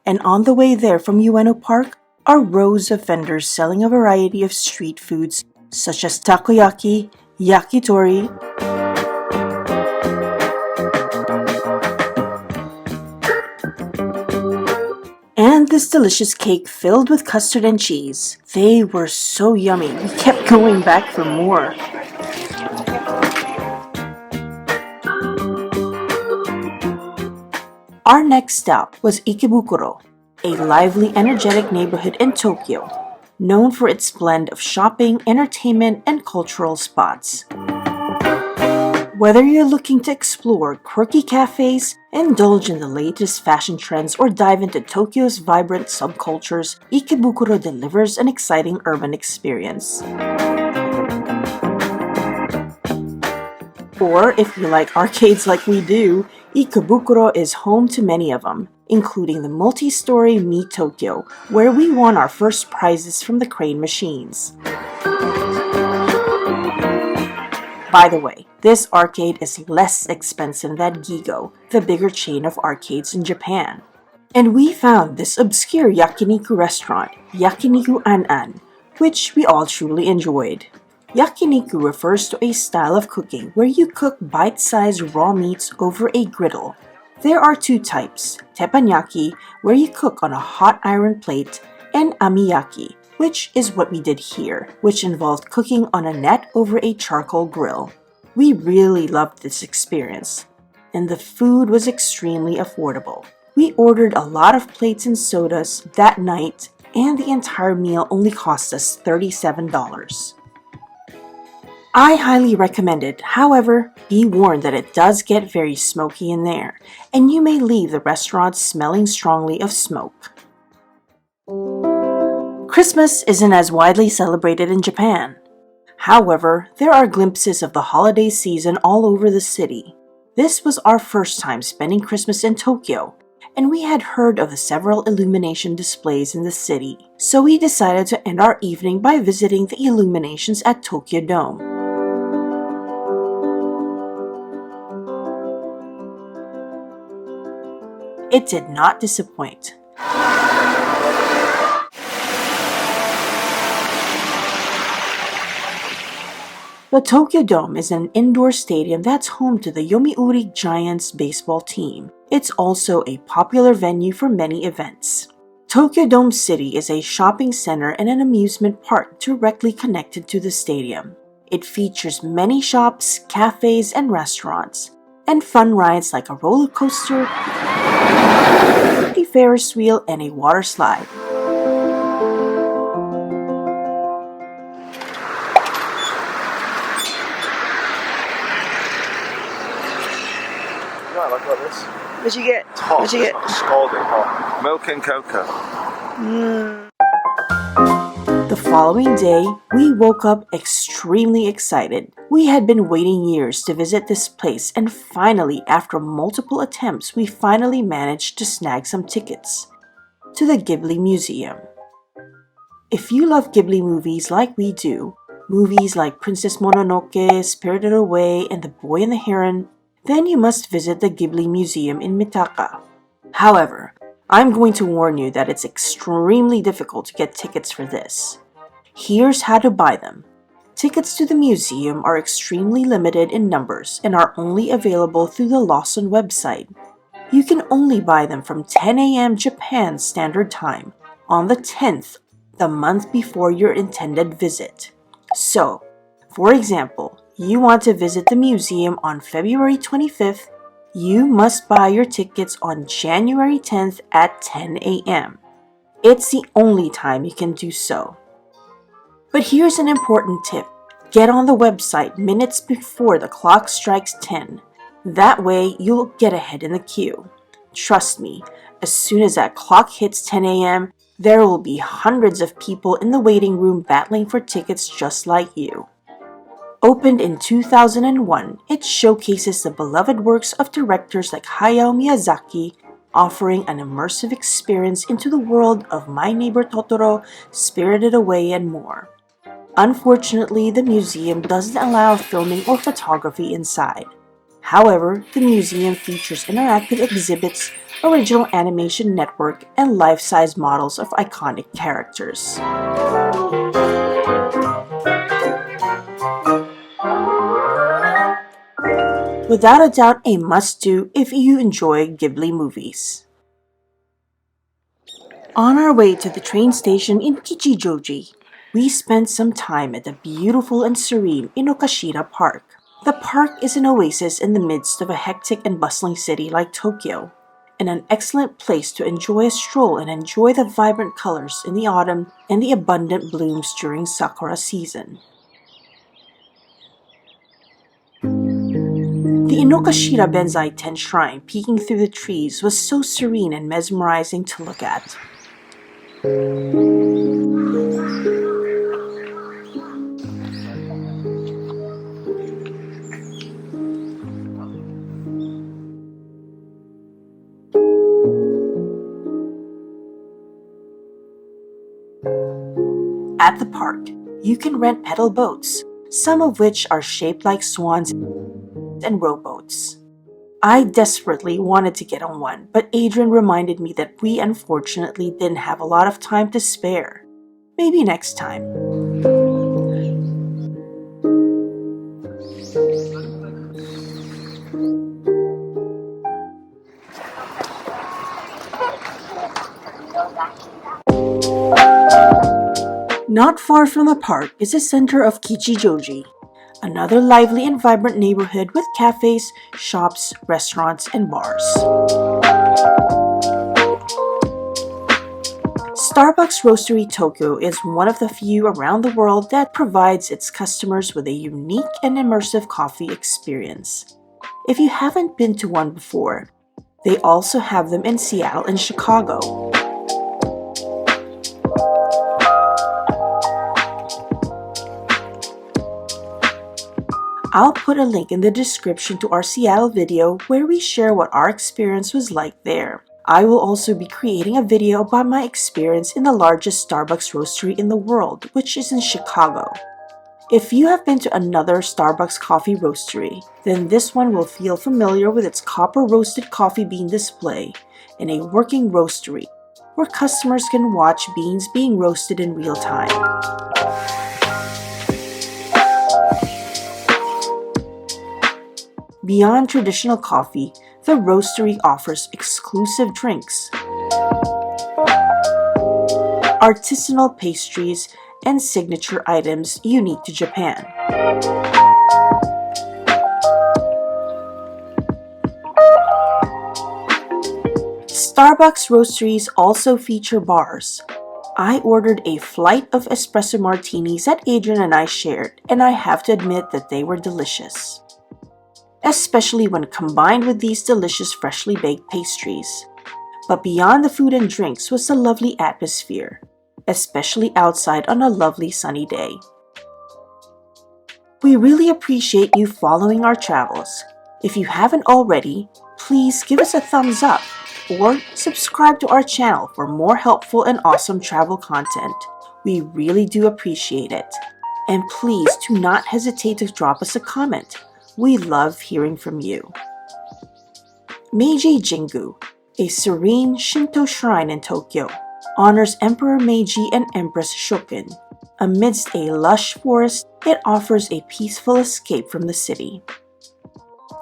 And on the way there from Ueno Park are rows of vendors selling a variety of street foods such as takoyaki, yakitori, and this delicious cake filled with custard and cheese. They were so yummy, we kept going back for more. Our next stop was Ikebukuro, a lively, energetic neighborhood in Tokyo, known for its blend of shopping, entertainment, and cultural spots. Whether you're looking to explore quirky cafes, indulge in the latest fashion trends, or dive into Tokyo's vibrant subcultures, Ikebukuro delivers an exciting urban experience. Or if you like arcades like we do, Ikebukuro is home to many of them, including the multi-story Mi Tokyo, where we won our first prizes from the crane machines. By the way, this arcade is less expensive than Gigo, the bigger chain of arcades in Japan. And we found this obscure yakiniku restaurant, Yakiniku An-An, which we all truly enjoyed. Yakiniku refers to a style of cooking where you cook bite-sized raw meats over a griddle. There are two types, teppanyaki, where you cook on a hot iron plate, and amiyaki, which is what we did here, which involved cooking on a net over a charcoal grill. We really loved this experience, and the food was extremely affordable. We ordered a lot of plates and sodas that night, and the entire meal only cost us $37. I highly recommend it, however, be warned that it does get very smoky in there, and you may leave the restaurant smelling strongly of smoke. Christmas isn't as widely celebrated in Japan. However, there are glimpses of the holiday season all over the city. This was our first time spending Christmas in Tokyo, and we had heard of the several illumination displays in the city, so we decided to end our evening by visiting the illuminations at Tokyo Dome. It did not disappoint. The Tokyo Dome is an indoor stadium that's home to the Yomiuri Giants baseball team. It's also a popular venue for many events. Tokyo Dome City is a shopping center and an amusement park directly connected to the stadium. It features many shops, cafes, and restaurants, and fun rides like a roller coaster, a Ferris wheel, and a water slide. Look at this. What'd you get? It's hot. What'd you get? It's scalding hot. Milk and cocoa. The following day, we woke up extremely excited. We had been waiting years to visit this place, and finally, after multiple attempts, we finally managed to snag some tickets to the Ghibli Museum. If you love Ghibli movies like we do, movies like Princess Mononoke, Spirited Away, and The Boy and the Heron, then you must visit the Ghibli Museum in Mitaka. However, I'm going to warn you that it's extremely difficult to get tickets for this. Here's how to buy them. Tickets to the museum are extremely limited in numbers and are only available through the Lawson website. You can only buy them from 10 a.m. Japan Standard Time on the 10th, the month before your intended visit. So, for example, you want to visit the museum on February 25th, you must buy your tickets on January 10th at 10 a.m. It's the only time you can do so. But here's an important tip. Get on the website minutes before the clock strikes 10. That way, you'll get ahead in the queue. Trust me, as soon as that clock hits 10 a.m., there will be hundreds of people in the waiting room battling for tickets just like you. Opened in 2001, it showcases the beloved works of directors like Hayao Miyazaki, offering an immersive experience into the world of My Neighbor Totoro, Spirited Away, and more. Unfortunately, the museum doesn't allow filming or photography inside. However, the museum features interactive exhibits, original animation network, and life-size models of iconic characters. Without a doubt, a must-do if you enjoy Ghibli movies. On our way to the train station in Kichijoji, we spent some time at the beautiful and serene Inokashira Park. The park is an oasis in the midst of a hectic and bustling city like Tokyo, and an excellent place to enjoy a stroll and enjoy the vibrant colors in the autumn and the abundant blooms during Sakura season. The Inokashira Benzai Ten Shrine peeking through the trees was so serene and mesmerizing to look at. At the park, you can rent pedal boats, some of which are shaped like swans and rowboats. I desperately wanted to get on one, but Adrian reminded me that we unfortunately didn't have a lot of time to spare. Maybe next time. Not far from the park is the center of Kichijoji, another lively and vibrant neighborhood with cafes, shops, restaurants, and bars. Starbucks Roastery Tokyo is one of the few around the world that provides its customers with a unique and immersive coffee experience. If you haven't been to one before, they also have them in Seattle and Chicago. I'll put a link in the description to our Seattle video where we share what our experience was like there. I will also be creating a video about my experience in the largest Starbucks roastery in the world, which is in Chicago. If you have been to another Starbucks coffee roastery, then this one will feel familiar with its copper roasted coffee bean display and a working roastery where customers can watch beans being roasted in real time. Beyond traditional coffee, the roastery offers exclusive drinks, artisanal pastries, and signature items unique to Japan. Starbucks roasteries also feature bars. I ordered a flight of espresso martinis that Adrian and I shared, and I have to admit that they were delicious, especially when combined with these delicious freshly baked pastries. But beyond the food and drinks was the lovely atmosphere, especially outside on a lovely sunny day. We really appreciate you following our travels. If you haven't already, please give us a thumbs up or subscribe to our channel for more helpful and awesome travel content. We really do appreciate it. And please do not hesitate to drop us a comment. We love hearing from you. Meiji Jingu, a serene Shinto shrine in Tokyo, honors Emperor Meiji and Empress Shokin. Amidst a lush forest, it offers a peaceful escape from the city.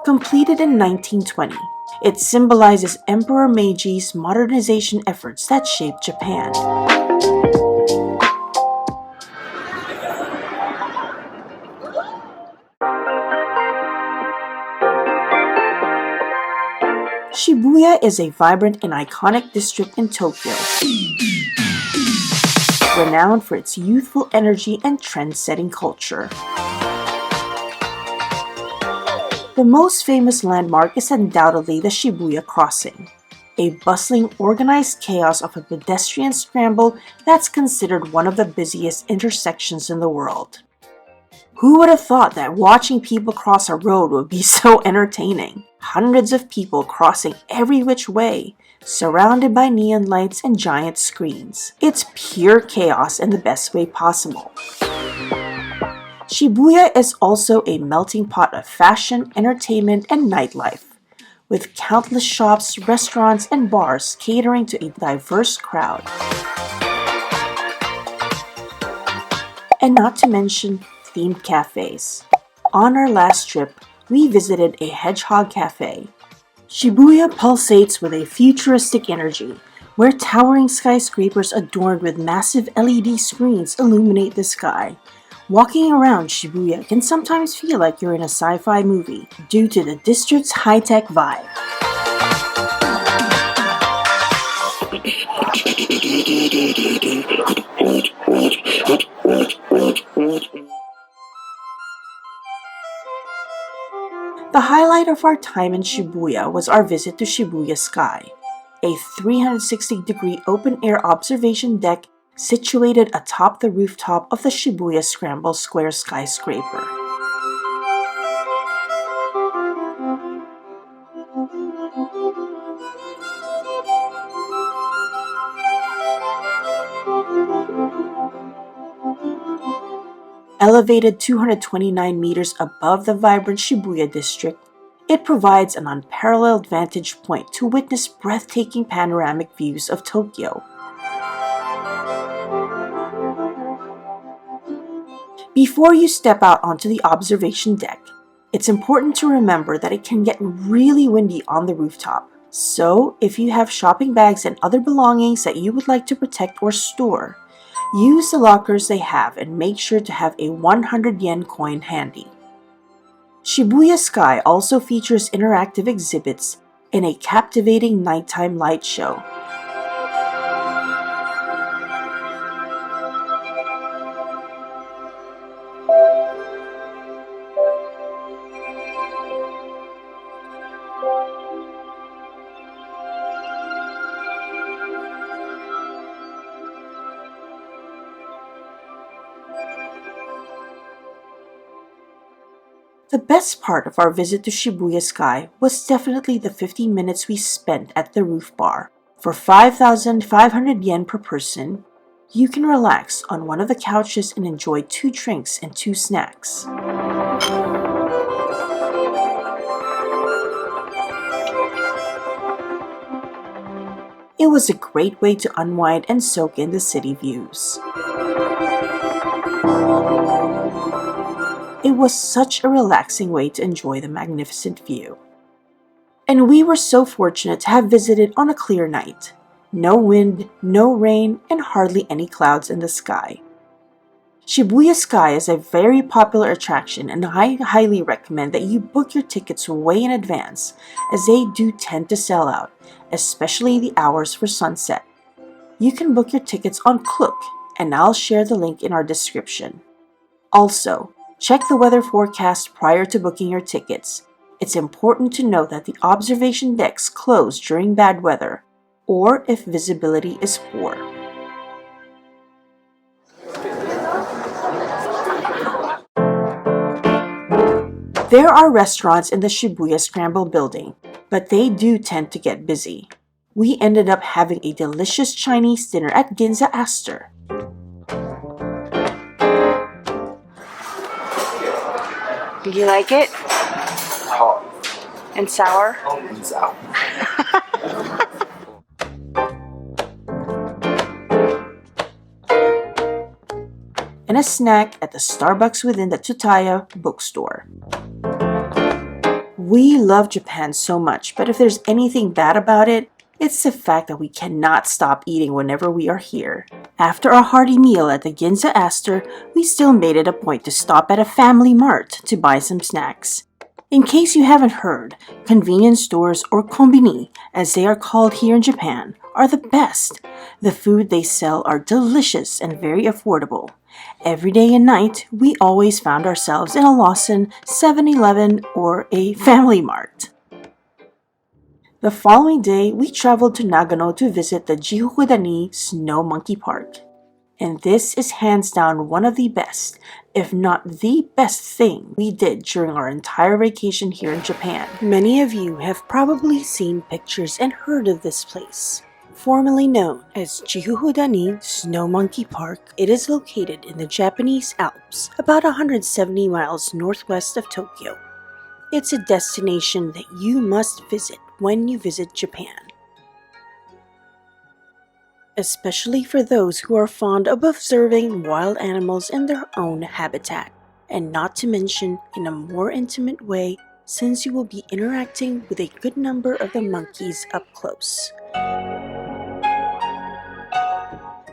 Completed in 1920, it symbolizes Emperor Meiji's modernization efforts that shaped Japan. Shibuya is a vibrant and iconic district in Tokyo, renowned for its youthful energy and trend-setting culture. The most famous landmark is undoubtedly the Shibuya Crossing, a bustling, organized chaos of a pedestrian scramble that's considered one of the busiest intersections in the world. Who would have thought that watching people cross a road would be so entertaining? Hundreds of people crossing every which way, surrounded by neon lights and giant screens. It's pure chaos in the best way possible. Shibuya is also a melting pot of fashion, entertainment, and nightlife, with countless shops, restaurants, and bars catering to a diverse crowd. And not to mention themed cafes. On our last trip, we visited a hedgehog cafe. Shibuya pulsates with a futuristic energy, where towering skyscrapers adorned with massive LED screens illuminate the sky. Walking around Shibuya can sometimes feel like you're in a sci-fi movie due to the district's high-tech vibe. The highlight of our time in Shibuya was our visit to Shibuya Sky, a 360-degree open-air observation deck situated atop the rooftop of the Shibuya Scramble Square skyscraper. Elevated 229 meters above the vibrant Shibuya district, it provides an unparalleled vantage point to witness breathtaking panoramic views of Tokyo. Before you step out onto the observation deck, it's important to remember that it can get really windy on the rooftop. So, if you have shopping bags and other belongings that you would like to protect or store, use the lockers they have and make sure to have a 100 yen coin handy. Shibuya Sky also features interactive exhibits and a captivating nighttime light show. The best part of our visit to Shibuya Sky was definitely the 15 minutes we spent at the roof bar. For 5,500 yen per person, you can relax on one of the couches and enjoy 2 drinks and 2 snacks. It was a great way to unwind and soak in the city views. It was such a relaxing way to enjoy the magnificent view. And we were so fortunate to have visited on a clear night. No wind, no rain, and hardly any clouds in the sky. Shibuya Sky is a very popular attraction, and I highly recommend that you book your tickets way in advance, as they do tend to sell out, especially the hours for sunset. You can book your tickets on Klook, and I'll share the link in our description. Also, check the weather forecast prior to booking your tickets. It's important to know that the observation decks close during bad weather, or if visibility is poor. There are restaurants in the Shibuya Scramble building, but they do tend to get busy. We ended up having a delicious Chinese dinner at Ginza Astor. Did you like it? Hot And sour? and sour. And a snack at the Starbucks within the Tsutaya bookstore. We love Japan so much, but if there's anything bad about it, it's the fact that we cannot stop eating whenever we are here. After a hearty meal at the Ginza Astor, we still made it a point to stop at a family mart to buy some snacks. In case you haven't heard, convenience stores, or kombini, as they are called here in Japan, are the best. The food they sell are delicious and very affordable. Every day and night, we always found ourselves in a Lawson, 7-Eleven, or a Family Mart. The following day, we traveled to Nagano to visit the Jihukudani Snow Monkey Park. And this is hands down one of the best, if not the best thing we did during our entire vacation here in Japan. Many of you have probably seen pictures and heard of this place. Formerly known as Jihukudani Snow Monkey Park, it is located in the Japanese Alps, about 170 miles northwest of Tokyo. It's a destination that you must visit when you visit Japan, especially for those who are fond of observing wild animals in their own habitat, and not to mention in a more intimate way since you will be interacting with a good number of the monkeys up close.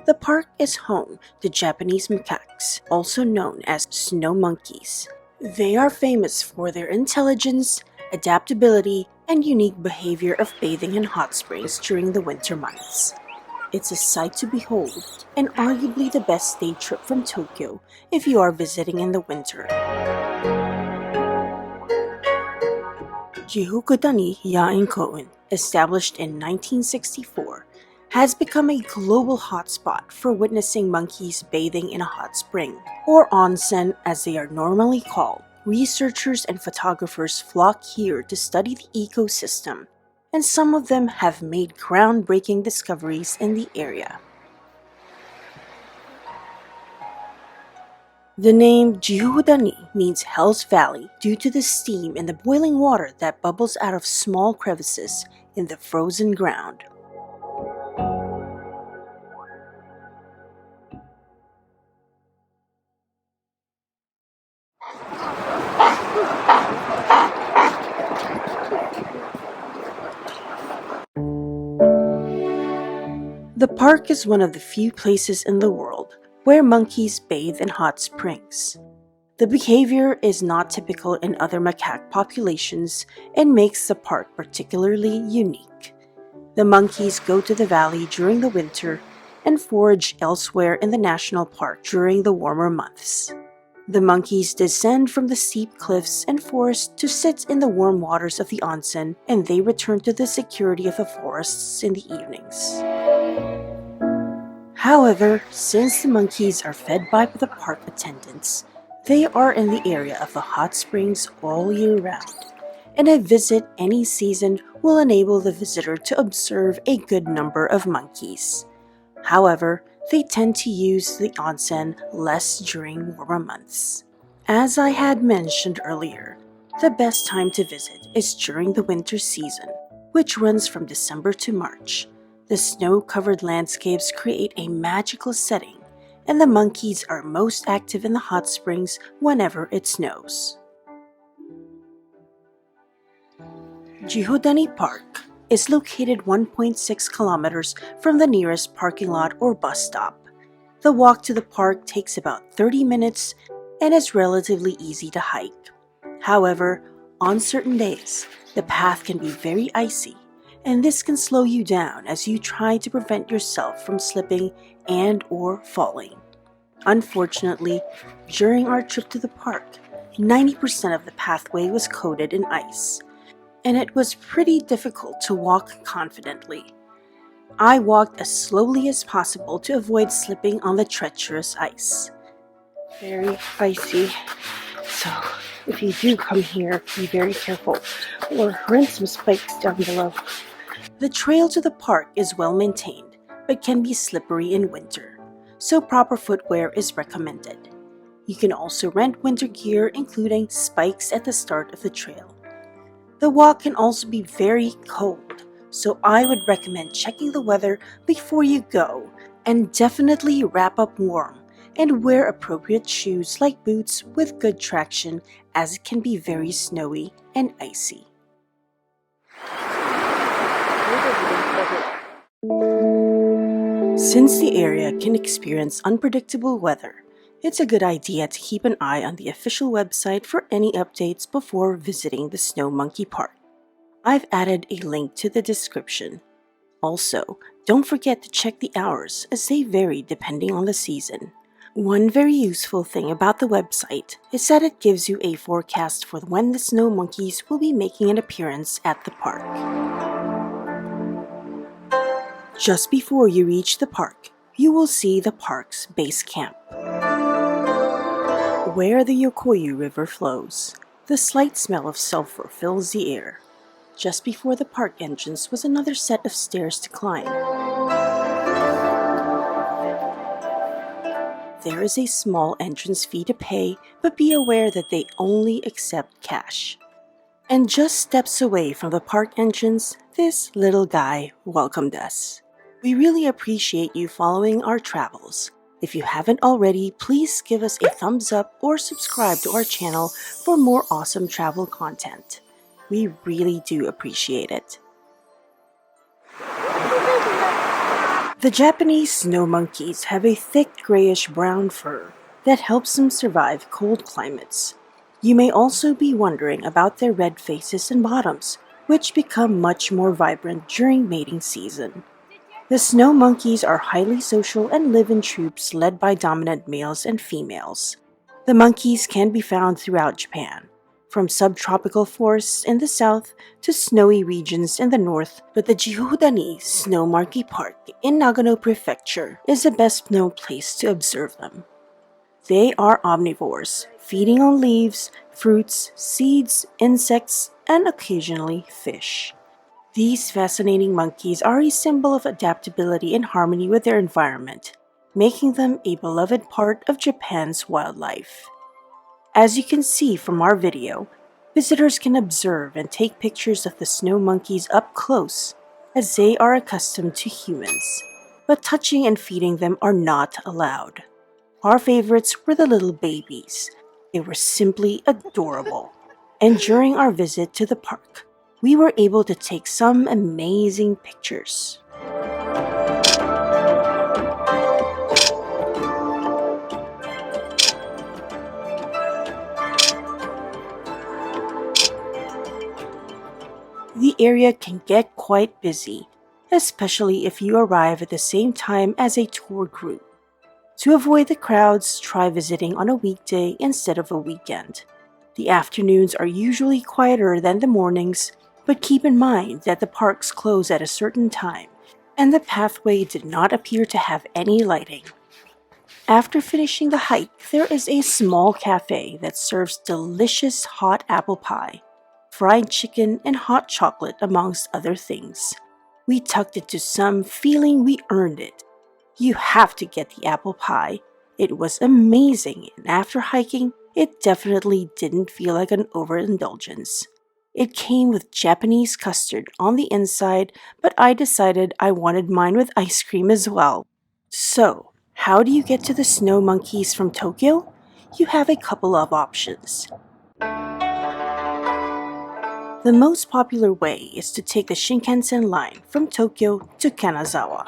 The park is home to Japanese macaques, also known as snow monkeys. They are famous for their intelligence, adaptability, and unique behavior of bathing in hot springs during the winter months. It's a sight to behold, and arguably the best day trip from Tokyo if you are visiting in the winter. Jihukudani Yain-koen, established in 1964, has become a global hotspot for witnessing monkeys bathing in a hot spring, or onsen as they are normally called. Researchers and photographers flock here to study the ecosystem, and some of them have made groundbreaking discoveries in the area. The name Jihudani means Hell's Valley due to the steam and the boiling water that bubbles out of small crevices in the frozen ground. The park is one of the few places in the world where monkeys bathe in hot springs. The behavior is not typical in other macaque populations and makes the park particularly unique. The monkeys go to the valley during the winter and forage elsewhere in the national park during the warmer months. The monkeys descend from the steep cliffs and forests to sit in the warm waters of the onsen, and they return to the security of the forests in the evenings. However, since the monkeys are fed by the park attendants, they are in the area of the hot springs all year round, and a visit any season will enable the visitor to observe a good number of monkeys. However, they tend to use the onsen less during warmer months. As I had mentioned earlier, the best time to visit is during the winter season, which runs from December to March. The snow-covered landscapes create a magical setting, and the monkeys are most active in the hot springs whenever it snows. Jihudani Park is located 1.6 kilometers from the nearest parking lot or bus stop. The walk to the park takes about 30 minutes and is relatively easy to hike. However, on certain days, the path can be very icy, and this can slow you down as you try to prevent yourself from slipping and/or falling. Unfortunately, during our trip to the park, 90% of the pathway was coated in ice, and it was pretty difficult to walk confidently. I walked as slowly as possible to avoid slipping on the treacherous ice. Very icy, so if you do come here, be very careful or rent some spikes down below. The trail to the park is well maintained, but can be slippery in winter, so proper footwear is recommended. You can also rent winter gear, including spikes at the start of the trail. The walk can also be very cold, so I would recommend checking the weather before you go, and definitely wrap up warm and wear appropriate shoes like boots with good traction, as it can be very snowy and icy. Since the area can experience unpredictable weather, it's a good idea to keep an eye on the official website for any updates before visiting the Snow Monkey Park. I've added a link to the description. Also, don't forget to check the hours as they vary depending on the season. One very useful thing about the website is that it gives you a forecast for when the snow monkeys will be making an appearance at the park. Just before you reach the park, you will see the park's base camp, where the Yokoyu River flows. The slight smell of sulfur fills the air. Just before the park entrance was another set of stairs to climb. There is a small entrance fee to pay, but be aware that they only accept cash. And just steps away from the park entrance, this little guy welcomed us. We really appreciate you following our travels. If you haven't already, please give us a thumbs up or subscribe to our channel for more awesome travel content. We really do appreciate it. The Japanese snow monkeys have a thick grayish-brown fur that helps them survive cold climates. You may also be wondering about their red faces and bottoms, which become much more vibrant during mating season. The snow monkeys are highly social and live in troops led by dominant males and females. The monkeys can be found throughout Japan, from subtropical forests in the south to snowy regions in the north, but the Jihudani Snow Monkey Park in Nagano Prefecture is the best known place to observe them. They are omnivores, feeding on leaves, fruits, seeds, insects, and occasionally fish. These fascinating monkeys are a symbol of adaptability and harmony with their environment. making them a beloved part of Japan's wildlife. As you can see from our video, visitors can observe and take pictures of the snow monkeys up close, as they are accustomed to humans, but touching and feeding them are not allowed. Our favorites were the little babies. They were simply adorable. And during our visit to the park, we were able to take some amazing pictures. The area can get quite busy, especially if you arrive at the same time as a tour group. To avoid the crowds, try visiting on a weekday instead of a weekend. The afternoons are usually quieter than the mornings, but keep in mind that the parks close at a certain time, and the pathway did not appear to have any lighting. After finishing the hike, there is a small cafe that serves delicious hot apple pie, fried chicken, and hot chocolate amongst other things. We tucked it to some, feeling we earned it. You have to get the apple pie. It was amazing, and after hiking, it definitely didn't feel like an overindulgence. It came with Japanese custard on the inside, but I decided I wanted mine with ice cream as well. So, how do you get to the snow monkeys from Tokyo? You have a couple of options. The most popular way is to take the Shinkansen line from Tokyo to Kanazawa.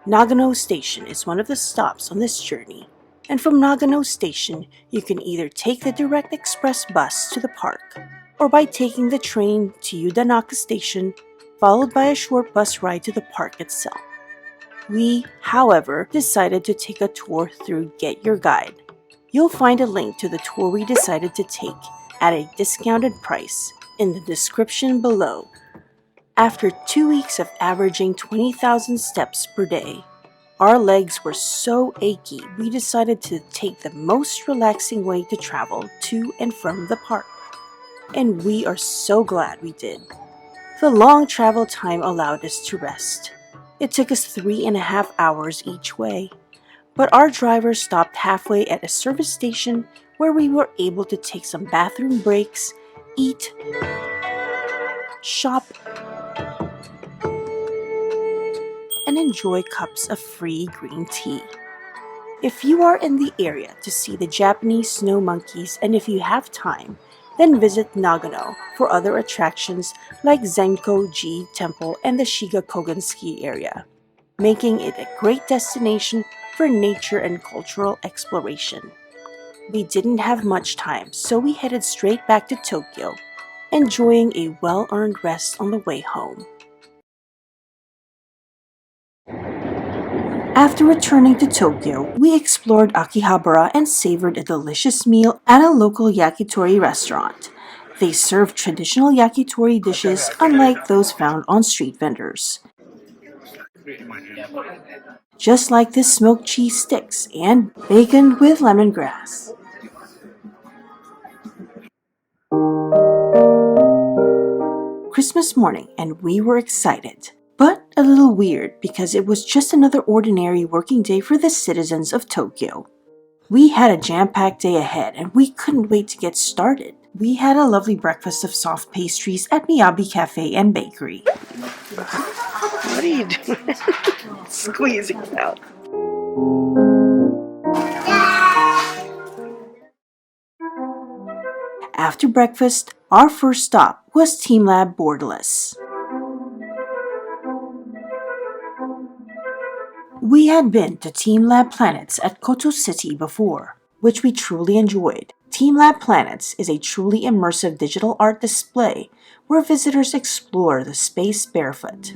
Nagano Station is one of the stops on this journey, and from Nagano Station, you can either take the direct express bus to the park, or by taking the train to Yudanaka Station, followed by a short bus ride to the park itself. We, however, decided to take a tour through Get Your Guide. You'll find a link to the tour we decided to take at a discounted price in the description below. After 2 weeks of averaging 20,000 steps per day, our legs were so achy we decided to take the most relaxing way to travel to and from the park. And we are so glad we did. The long travel time allowed us to rest. It took us 3.5 hours each way, but our driver stopped halfway at a service station where we were able to take some bathroom breaks, eat, shop, and enjoy cups of free green tea. If you are in the area to see the Japanese snow monkeys and if you have time, then visit Nagano for other attractions like Zenko-ji Temple and the Shiga Kogen ski area, making it a great destination for nature and cultural exploration. We didn't have much time, so we headed straight back to Tokyo, enjoying a well-earned rest on the way home. After returning to Tokyo, we explored Akihabara and savored a delicious meal at a local yakitori restaurant. They serve traditional yakitori dishes unlike those found on street vendors. Just like this smoked cheese sticks and bacon with lemongrass. Christmas morning, and we were excited. But a little weird because it was just another ordinary working day for the citizens of Tokyo. We had a jam-packed day ahead and we couldn't wait to get started. We had a lovely breakfast of soft pastries at Miyabi Cafe and Bakery. What are you doing? Squeezing it out. After breakfast, our first stop was Team Lab Borderless. We had been to Team Lab Planets at Kyoto City before, which we truly enjoyed. Team Lab Planets is a truly immersive digital art display where visitors explore the space barefoot.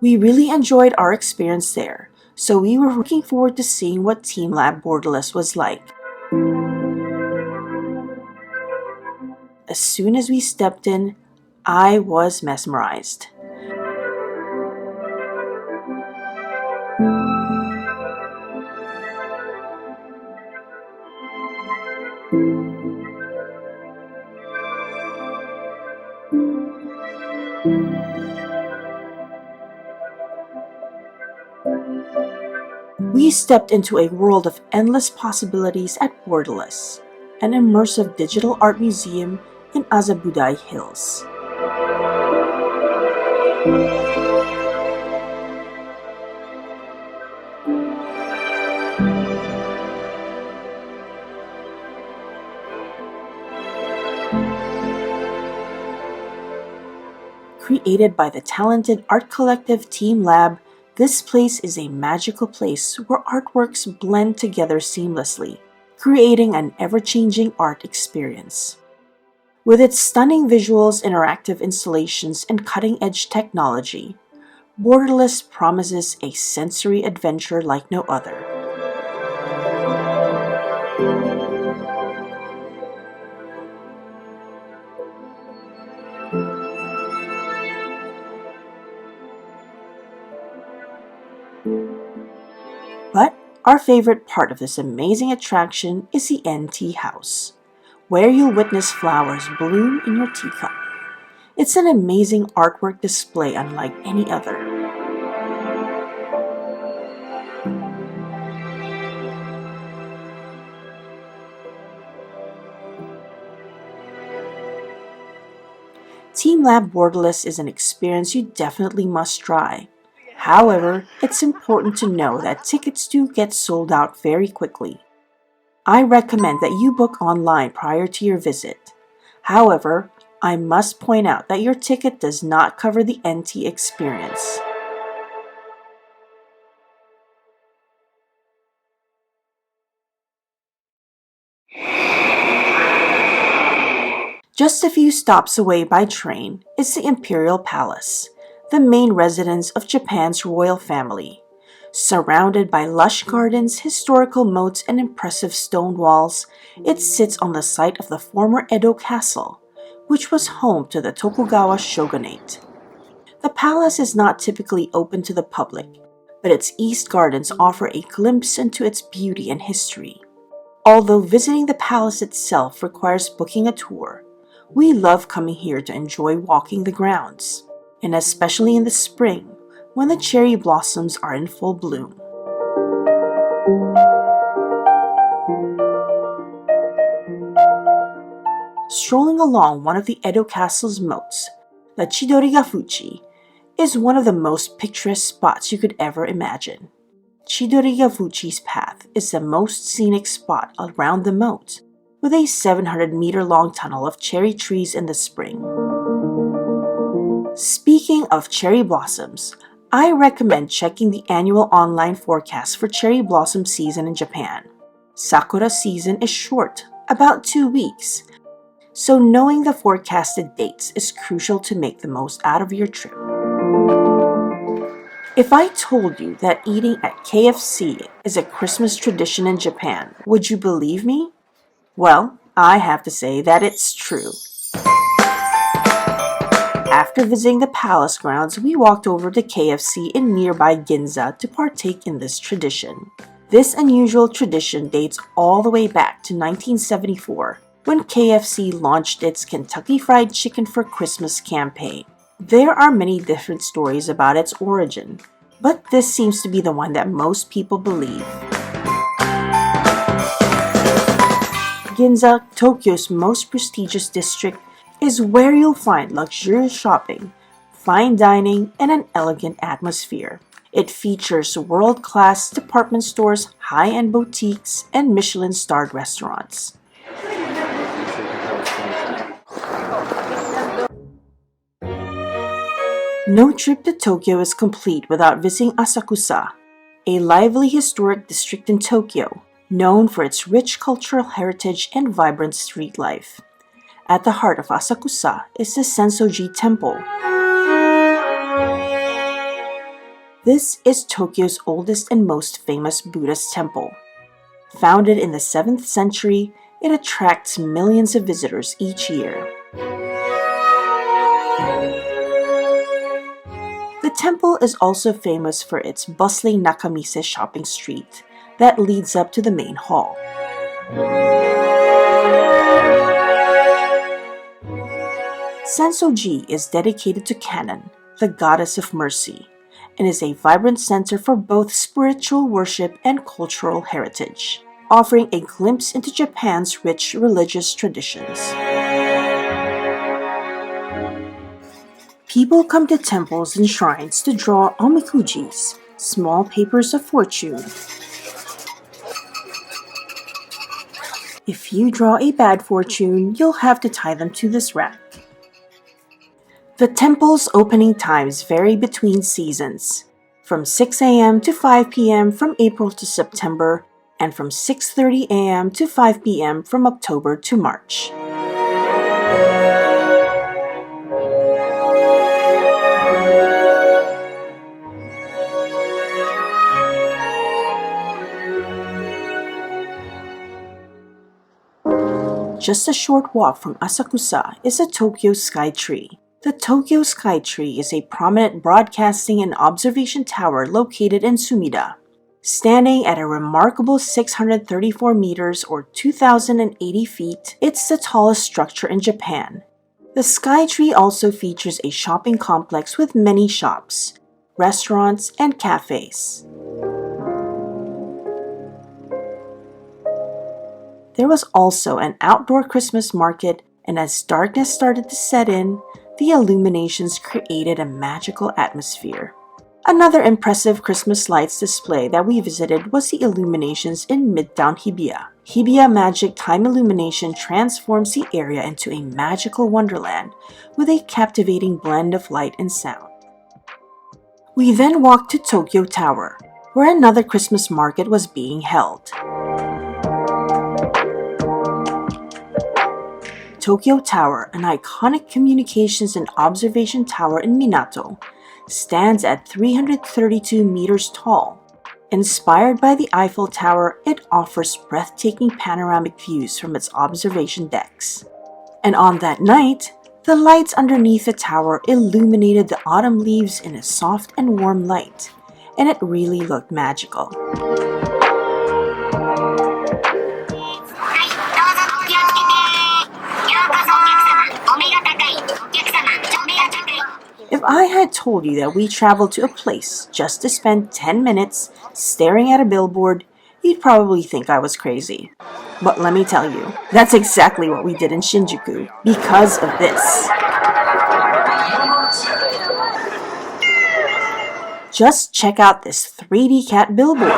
We really enjoyed our experience there, so we were looking forward to seeing what Team Lab Borderless was like. As soon as we stepped in, I was mesmerized. We stepped into a world of endless possibilities at Borderless, an immersive digital art museum in Azabudai Hills. Created by the talented art collective Team Lab, this place is a magical place where artworks blend together seamlessly, creating an ever-changing art experience. With its stunning visuals, interactive installations, and cutting-edge technology, Borderless promises a sensory adventure like no other. But our favorite part of this amazing attraction is the tea house, where you'll witness flowers bloom in your teacup. It's an amazing artwork display unlike any other. Team Lab Borderless is an experience you definitely must try. However, it's important to know that tickets do get sold out very quickly. I recommend that you book online prior to your visit. However, I must point out that your ticket does not cover the NT experience. Just a few stops away by train is the Imperial Palace, the main residence of Japan's royal family. Surrounded by lush gardens, historical moats, and impressive stone walls, it sits on the site of the former Edo Castle, which was home to the Tokugawa shogunate. The palace is not typically open to the public, but its east gardens offer a glimpse into its beauty and history. Although visiting the palace itself requires booking a tour, we love coming here to enjoy walking the grounds, and especially in the spring when the cherry blossoms are in full bloom. Strolling along one of the Edo Castle's moats, the Chidorigafuchi, is one of the most picturesque spots you could ever imagine. Chidorigafuchi's path is the most scenic spot around the moat, with a 700-meter-long tunnel of cherry trees in the spring. Speaking of cherry blossoms, I recommend checking the annual online forecast for cherry blossom season in Japan. Sakura season is short, about 2 weeks, so knowing the forecasted dates is crucial to make the most out of your trip. If I told you that eating at KFC is a Christmas tradition in Japan, would you believe me? Well, I have to say that it's true. After visiting the palace grounds, we walked over to KFC in nearby Ginza to partake in this tradition. This unusual tradition dates all the way back to 1974, when KFC launched its Kentucky Fried Chicken for Christmas campaign. There are many different stories about its origin, but this seems to be the one that most people believe. Ginza, Tokyo's most prestigious district, is where you'll find luxurious shopping, fine dining, and an elegant atmosphere. It features world-class department stores, high-end boutiques, and Michelin-starred restaurants. No trip to Tokyo is complete without visiting Asakusa, a lively historic district in Tokyo, known for its rich cultural heritage and vibrant street life. At the heart of Asakusa is the Sensoji Temple. This is Tokyo's oldest and most famous Buddhist temple. Founded in the 7th century, it attracts millions of visitors each year. The temple is also famous for its bustling Nakamise shopping street that leads up to the main hall. Sensoji is dedicated to Kannon, the goddess of mercy, and is a vibrant center for both spiritual worship and cultural heritage, offering a glimpse into Japan's rich religious traditions. People come to temples and shrines to draw omikujis, small papers of fortune. If you draw a bad fortune, you'll have to tie them to this rack. The temple's opening times vary between seasons, from 6 a.m. to 5 p.m. from April to September, and from 6:30 a.m. to 5 p.m. from October to March. Just a short walk from Asakusa is the Tokyo Sky Tree. The Tokyo Sky Tree is a prominent broadcasting and observation tower located in Sumida. Standing at a remarkable 634 meters or 2,080 feet, it's the tallest structure in Japan. The Sky Tree also features a shopping complex with many shops, restaurants, and cafes. There was also an outdoor Christmas market, and as darkness started to set in, the illuminations created a magical atmosphere. Another impressive Christmas lights display that we visited was the illuminations in Midtown Hibiya. Hibiya Magic Time Illumination transforms the area into a magical wonderland with a captivating blend of light and sound. We then walked to Tokyo Tower, where another Christmas market was being held. Tokyo Tower, an iconic communications and observation tower in Minato, stands at 332 meters tall. Inspired by the Eiffel Tower, it offers breathtaking panoramic views from its observation decks. And on that night, the lights underneath the tower illuminated the autumn leaves in a soft and warm light, and it really looked magical. If I had told you that we traveled to a place just to spend 10 minutes staring at a billboard, you'd probably think I was crazy. But let me tell you, that's exactly what we did in Shinjuku because of this. Just check out this 3D cat billboard.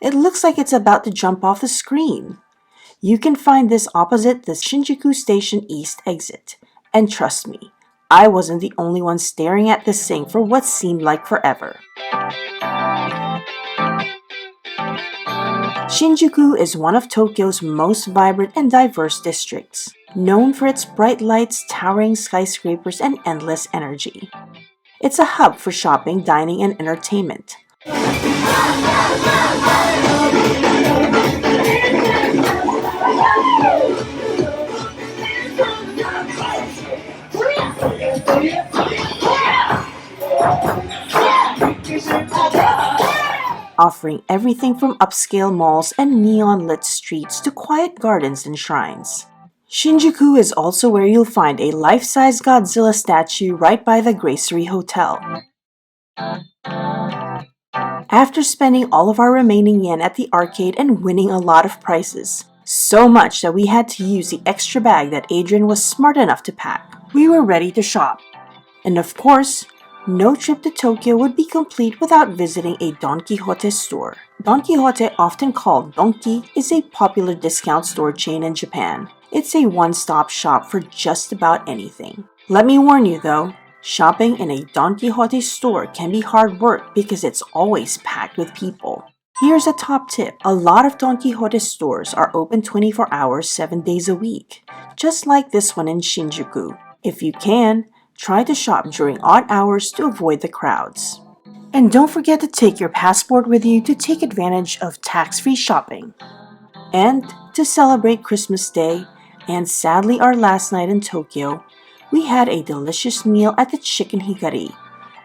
It looks like it's about to jump off the screen. You can find this opposite the Shinjuku Station East exit. And trust me, I wasn't the only one staring at this thing for what seemed like forever. Shinjuku is one of Tokyo's most vibrant and diverse districts, known for its bright lights, towering skyscrapers, and endless energy. It's a hub for shopping, dining, and entertainment. Offering everything from upscale malls and neon-lit streets to quiet gardens and shrines. Shinjuku is also where you'll find a life-size Godzilla statue right by the Gracery Hotel. After spending all of our remaining yen at the arcade and winning a lot of prizes, so much that we had to use the extra bag that Adrian was smart enough to pack, we were ready to shop. And of course, no trip to Tokyo would be complete without visiting a Don Quijote store. Don Quijote, often called Donki, is a popular discount store chain in Japan. It's a one-stop shop for just about anything. Let me warn you though, shopping in a Don Quijote store can be hard work because it's always packed with people. Here's a top tip. A lot of Don Quijote stores are open 24 hours, 7 days a week, just like this one in Shinjuku. If you can, try to shop during odd hours to avoid the crowds. And don't forget to take your passport with you to take advantage of tax-free shopping. And to celebrate Christmas Day, and sadly our last night in Tokyo, we had a delicious meal at the Chicken Hikari,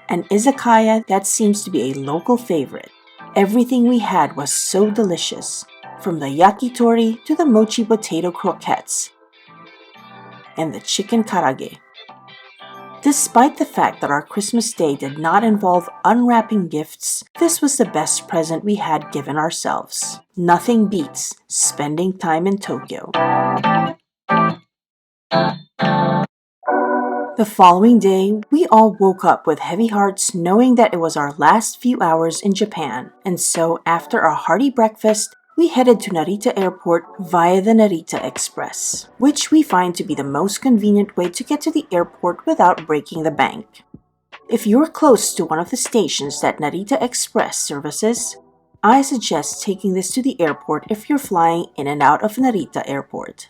an izakaya that seems to be a local favorite. Everything we had was so delicious, from the yakitori to the mochi potato croquettes, and the chicken karage. Despite the fact that our Christmas day did not involve unwrapping gifts, this was the best present we had given ourselves. Nothing beats spending time in Tokyo. The following day, we all woke up with heavy hearts knowing that it was our last few hours in Japan, and so after a hearty breakfast, we headed to Narita Airport via the Narita Express, which we find to be the most convenient way to get to the airport without breaking the bank. If you're close to one of the stations that Narita Express services, I suggest taking this to the airport if you're flying in and out of Narita Airport.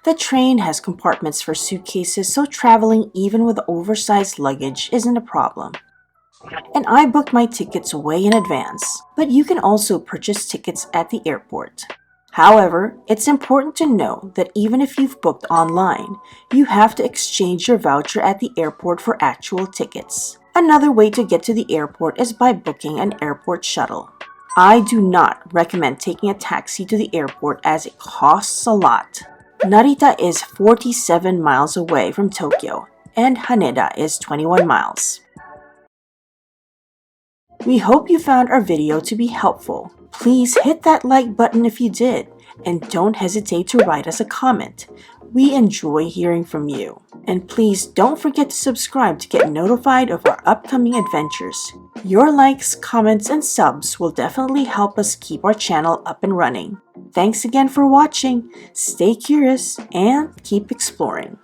The train has compartments for suitcases, so traveling even with oversized luggage isn't a problem. And I booked my tickets way in advance, but you can also purchase tickets at the airport. However, it's important to know that even if you've booked online, you have to exchange your voucher at the airport for actual tickets. Another way to get to the airport is by booking an airport shuttle. I do not recommend taking a taxi to the airport as it costs a lot. Narita is 47 miles away from Tokyo, and Haneda is 21 miles. We hope you found our video to be helpful. Please hit that like button if you did, and don't hesitate to write us a comment. We enjoy hearing from you. And please don't forget to subscribe to get notified of our upcoming adventures. Your likes, comments, and subs will definitely help us keep our channel up and running. Thanks again for watching. Stay curious and keep exploring.